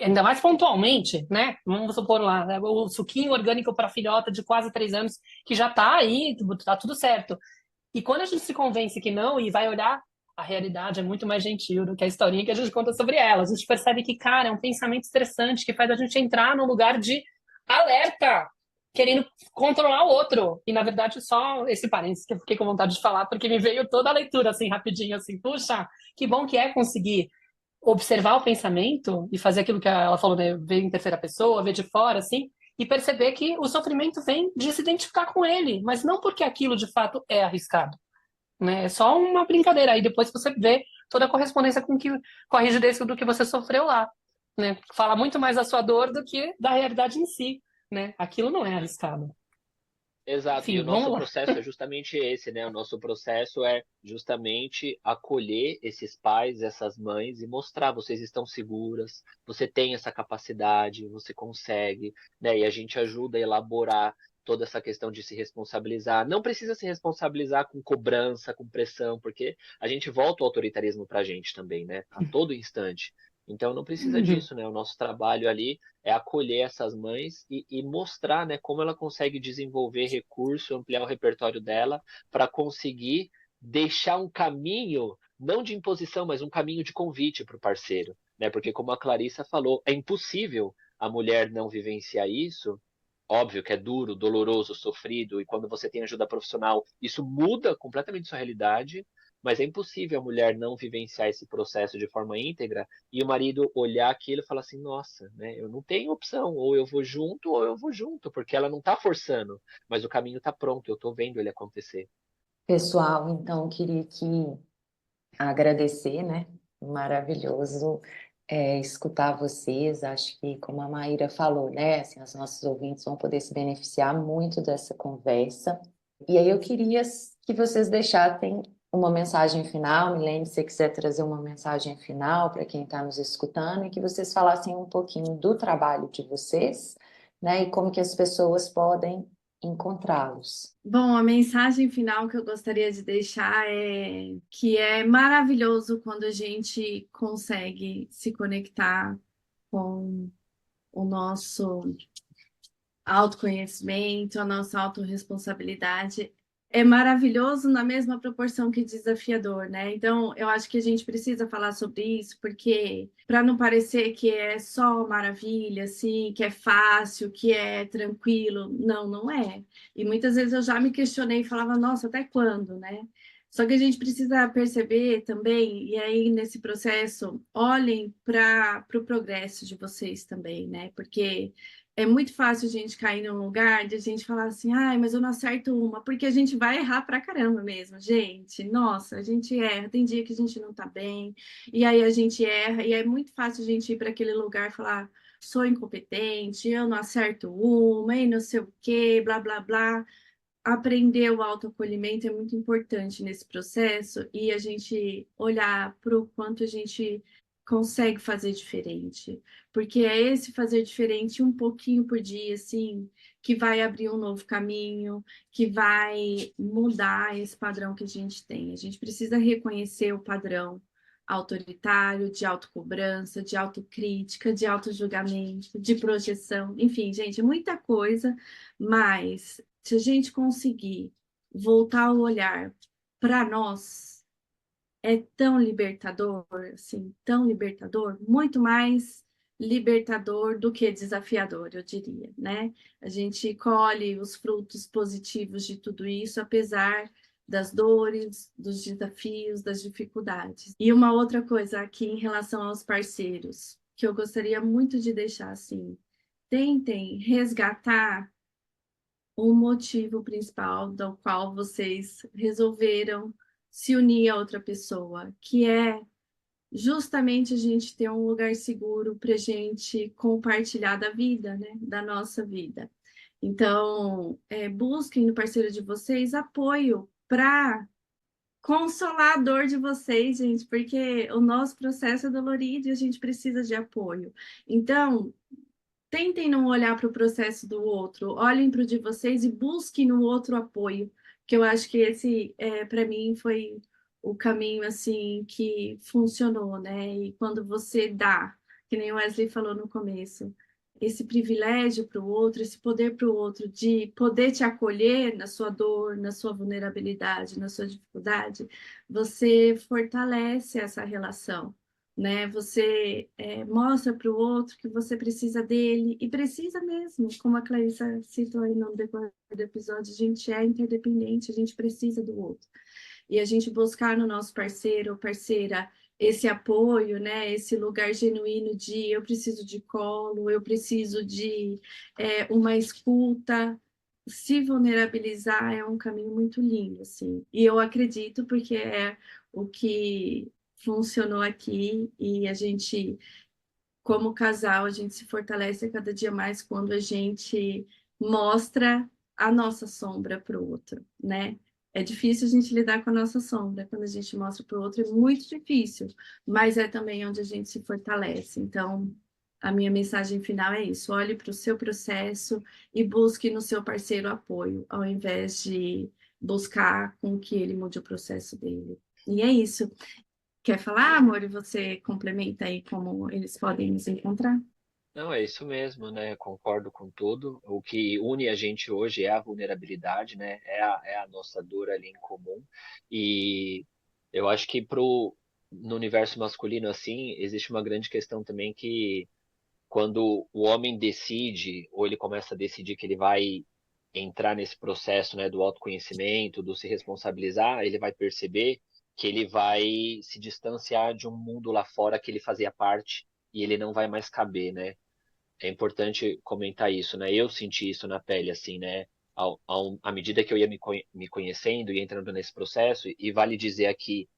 ainda mais pontualmente, né? Vamos supor lá, né? O suquinho orgânico para filhota de quase 3 anos, que já tá aí, tá tudo certo. E quando a gente se convence que não e vai olhar, a realidade é muito mais gentil do que a historinha que a gente conta sobre ela. A gente percebe que, cara, é um pensamento estressante que faz a gente entrar num lugar de alerta, querendo controlar o outro. E, na verdade, só esse parênteses que eu fiquei com vontade de falar, porque me veio toda a leitura, assim, rapidinho, assim, puxa, que bom que é conseguir observar o pensamento e fazer aquilo que ela falou, né? Ver em terceira pessoa, ver de fora, assim, e perceber que o sofrimento vem de se identificar com ele, mas não porque aquilo de fato é arriscado, né? É só uma brincadeira. Aí depois você vê toda a correspondência com a rigidez do que você sofreu lá, né? Fala muito mais da sua dor do que da realidade em si, né? Aquilo não é arriscado. Exato, e o Enfim, nosso vamos lá. processo é justamente esse, né? O nosso processo é justamente acolher esses pais, essas mães e mostrar, vocês estão seguras, você tem essa capacidade, você consegue, né? E a gente ajuda a elaborar toda essa questão de se responsabilizar. Não precisa se responsabilizar com cobrança, com pressão, porque a gente volta o autoritarismo pra gente também, né? A todo instante. Então não precisa Uhum. disso, né? O nosso trabalho ali é acolher essas mães e mostrar, né, como ela consegue desenvolver recurso, ampliar o repertório dela para conseguir deixar um caminho, não de imposição, mas um caminho de convite para o parceiro, né? Porque como a Clarissa falou, é impossível a mulher não vivenciar isso. Óbvio que é duro, doloroso, sofrido, e quando você tem ajuda profissional, isso muda completamente sua realidade, mas é impossível a mulher não vivenciar esse processo de forma íntegra e o marido olhar aquilo e falar assim, nossa, né, eu não tenho opção, ou eu vou junto ou eu vou junto, porque ela não está forçando, mas o caminho está pronto, eu estou vendo ele acontecer. Pessoal, então, queria que agradecer, né? Maravilhoso escutar vocês. Acho que, como a Maíra falou, né? Assim, os nossos ouvintes vão poder se beneficiar muito dessa conversa. E aí eu queria que vocês deixassem uma mensagem final. Milene, se você quiser trazer uma mensagem final para quem está nos escutando, e que vocês falassem um pouquinho do trabalho de vocês, né? E como que as pessoas podem encontrá-los. Bom, a mensagem final que eu gostaria de deixar é que é maravilhoso quando a gente consegue se conectar com o nosso autoconhecimento, a nossa autorresponsabilidade. É maravilhoso na mesma proporção que desafiador, né? Então, eu acho que a gente precisa falar sobre isso, porque para não parecer que é só maravilha, assim, que é fácil, que é tranquilo, não, não é. E muitas vezes eu já me questionei e falava, nossa, até quando, né? Só que a gente precisa perceber também, e aí nesse processo, olhem para o progresso de vocês também, né? Porque é muito fácil a gente cair num lugar de a gente falar assim, ai, mas eu não acerto uma, porque a gente vai errar pra caramba mesmo, gente. Nossa, a gente erra, tem dia que a gente não tá bem, e aí a gente erra, e é muito fácil a gente ir para aquele lugar e falar, sou incompetente, eu não acerto uma, e não sei o quê, blá, blá, blá. Aprender o autoacolhimento é muito importante nesse processo e a gente olhar para o quanto a gente consegue fazer diferente, porque é esse fazer diferente um pouquinho por dia, assim, que vai abrir um novo caminho, que vai mudar esse padrão que a gente tem. A gente precisa reconhecer o padrão autoritário, de autocobrança, de autocrítica, de autojulgamento, de projeção, enfim, gente, muita coisa, mas se a gente conseguir voltar o olhar para nós, é tão libertador, assim, tão libertador, muito mais libertador do que desafiador, eu diria, né? A gente colhe os frutos positivos de tudo isso, apesar das dores, dos desafios, das dificuldades. E uma outra coisa aqui em relação aos parceiros, que eu gostaria muito de deixar assim, tentem resgatar o motivo principal do qual vocês resolveram se unir a outra pessoa, que é justamente a gente ter um lugar seguro para a gente compartilhar da vida, né? Da nossa vida. Então, busquem no parceiro de vocês apoio para consolar a dor de vocês, gente, porque o nosso processo é dolorido e a gente precisa de apoio. Então, tentem não olhar para o processo do outro, olhem para o de vocês e busquem no outro apoio, que eu acho que esse, para mim, foi o caminho assim que funcionou, né? E quando você dá, que nem o Wesley falou no começo, esse privilégio para o outro, esse poder para o outro de poder te acolher na sua dor, na sua vulnerabilidade, na sua dificuldade, você fortalece essa relação, né? Você mostra para o outro que você precisa dele, e precisa mesmo, como a Clarissa citou aí no decorrer do episódio, a gente é interdependente, a gente precisa do outro. E a gente buscar no nosso parceiro ou parceira esse apoio, né? Esse lugar genuíno de eu preciso de colo, eu preciso de uma escuta. Se vulnerabilizar é um caminho muito lindo, assim. E eu acredito porque é o que funcionou aqui e a gente, como casal, a gente se fortalece cada dia mais quando a gente mostra a nossa sombra para o outro, né? É difícil a gente lidar com a nossa sombra quando a gente mostra para o outro, é muito difícil, mas é também onde a gente se fortalece. Então, a minha mensagem final é isso: olhe para o seu processo e busque no seu parceiro apoio, ao invés de buscar com que ele mude o processo dele. E é isso. Quer falar, amor? E você complementa aí como eles podem nos encontrar? Não, é isso mesmo, né? Concordo com tudo. O que une a gente hoje é a vulnerabilidade, né? É a nossa dor ali em comum. E eu acho que no universo masculino, assim, existe uma grande questão também que quando o homem decide, ou ele começa a decidir que ele vai entrar nesse processo, né, do autoconhecimento, do se responsabilizar, ele vai perceber que ele vai se distanciar de um mundo lá fora que ele fazia parte e ele não vai mais caber, né? É importante comentar isso, né? Eu senti isso na pele, assim, né? À medida que eu ia me conhecendo e entrando nesse processo, e vale dizer aqui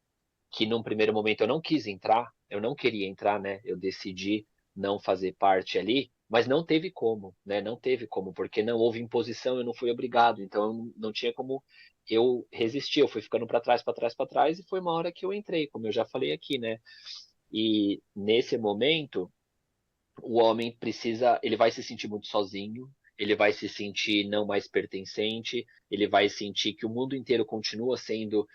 que num primeiro momento eu não quis entrar, eu não queria entrar, né? Eu decidi não fazer parte ali, mas não teve como, né? Não teve como, porque não houve imposição, eu não fui obrigado, então eu não tinha como eu resistir, eu fui ficando para trás, para trás, para trás, e foi uma hora que eu entrei, como eu já falei aqui, né? E nesse momento o homem precisa, ele vai se sentir muito sozinho, ele vai se sentir não mais pertencente, ele vai sentir que o mundo inteiro continua sendo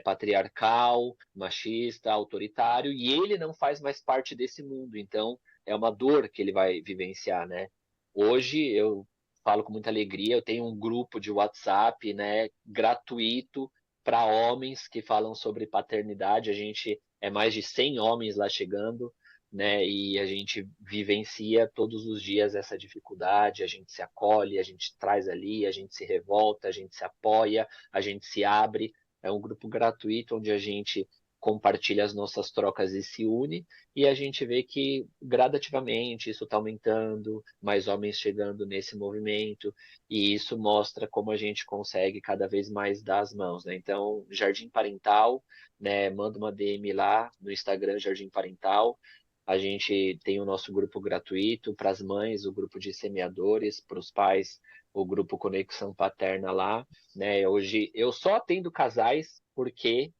patriarcal, machista, autoritário, e ele não faz mais parte desse mundo. Então, é uma dor que ele vai vivenciar, né? Hoje, eu falo com muita alegria, eu tenho um grupo de WhatsApp, né, gratuito para homens que falam sobre paternidade. A gente é mais de 100 homens lá chegando, né? E a gente vivencia todos os dias essa dificuldade, a gente se acolhe, a gente traz ali, a gente se revolta, a gente se apoia, a gente se abre. É um grupo gratuito onde a gente compartilha as nossas trocas e se une, e a gente vê que gradativamente isso está aumentando, mais homens chegando nesse movimento, e isso mostra como a gente consegue cada vez mais dar as mãos, né? Então, Jardim Parental, né, manda uma DM lá no Instagram, Jardim Parental. A gente tem o nosso grupo gratuito para as mães, o grupo de semeadores, para os pais, o grupo Conexão Paterna lá, né? Hoje eu só atendo casais porque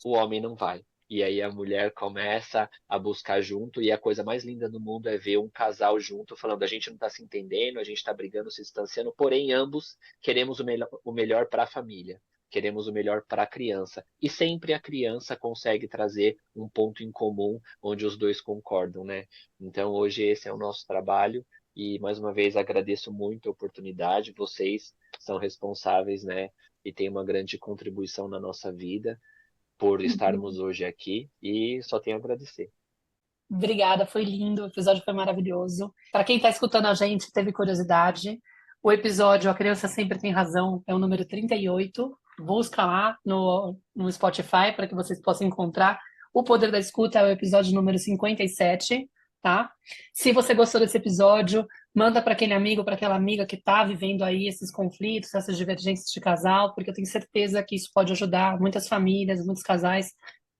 o homem não vai. E aí a mulher começa a buscar junto, e a coisa mais linda do mundo é ver um casal junto, falando, a gente não está se entendendo, a gente está brigando, se distanciando, porém ambos queremos o melhor para a família, queremos o melhor para a criança. E sempre a criança consegue trazer um ponto em comum onde os dois concordam, né? Então hoje esse é o nosso trabalho, e mais uma vez agradeço muito a oportunidade, vocês são responsáveis, né? E têm uma grande contribuição na nossa vida, por estarmos hoje aqui, e só tenho a agradecer. Obrigada, foi lindo, o episódio foi maravilhoso. Para quem está escutando a gente, teve curiosidade, o episódio A Criança Sempre Tem Razão é o número 38. Busca lá no Spotify para que vocês possam encontrar. O Poder da Escuta é o episódio número 57, tá? Se você gostou desse episódio, manda para aquele amigo, para aquela amiga que está vivendo aí esses conflitos, essas divergências de casal, porque eu tenho certeza que isso pode ajudar muitas famílias, muitos casais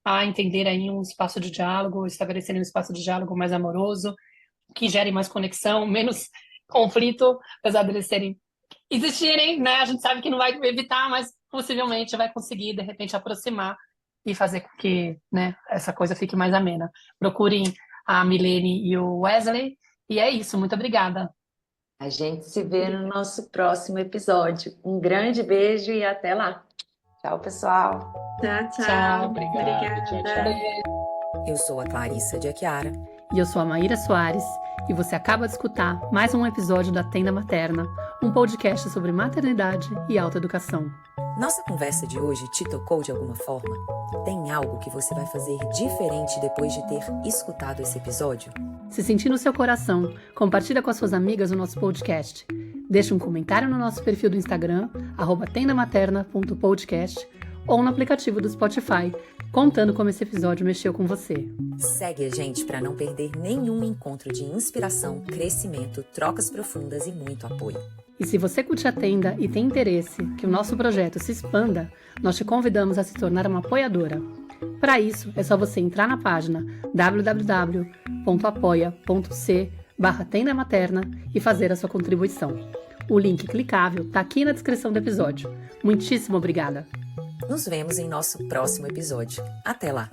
a entender aí um espaço de diálogo, estabelecerem um espaço de diálogo mais amoroso, que gere mais conexão, menos conflito, apesar de eles existirem, né? A gente sabe que não vai evitar, mas possivelmente vai conseguir, de repente, aproximar e fazer com que, né, essa coisa fique mais amena. Procurem a Milene e o Wesley, e é isso, muito obrigada. A gente se vê no nosso próximo episódio. Um grande beijo e até lá. Tchau, pessoal. Tchau, tchau. Tchau, Obrigada. Tchau, tchau. Eu sou a Clarissa de Achiara. E eu sou a Maíra Soares, e você acaba de escutar mais um episódio da Tenda Materna, um podcast sobre maternidade e autoeducação. Nossa conversa de hoje te tocou de alguma forma? Tem algo que você vai fazer diferente depois de ter escutado esse episódio? Se sentir no seu coração, compartilha com as suas amigas o nosso podcast. Deixa um comentário no nosso perfil do Instagram, @tendamaterna.podcast, ou no aplicativo do Spotify, contando como esse episódio mexeu com você. Segue a gente para não perder nenhum encontro de inspiração, crescimento, trocas profundas e muito apoio. E se você curte a Tenda e tem interesse que o nosso projeto se expanda, nós te convidamos a se tornar uma apoiadora. Para isso, é só você entrar na página www.apoia.c/tendamaterna e fazer a sua contribuição. O link clicável está aqui na descrição do episódio. Muitíssimo obrigada! Nos vemos em nosso próximo episódio. Até lá!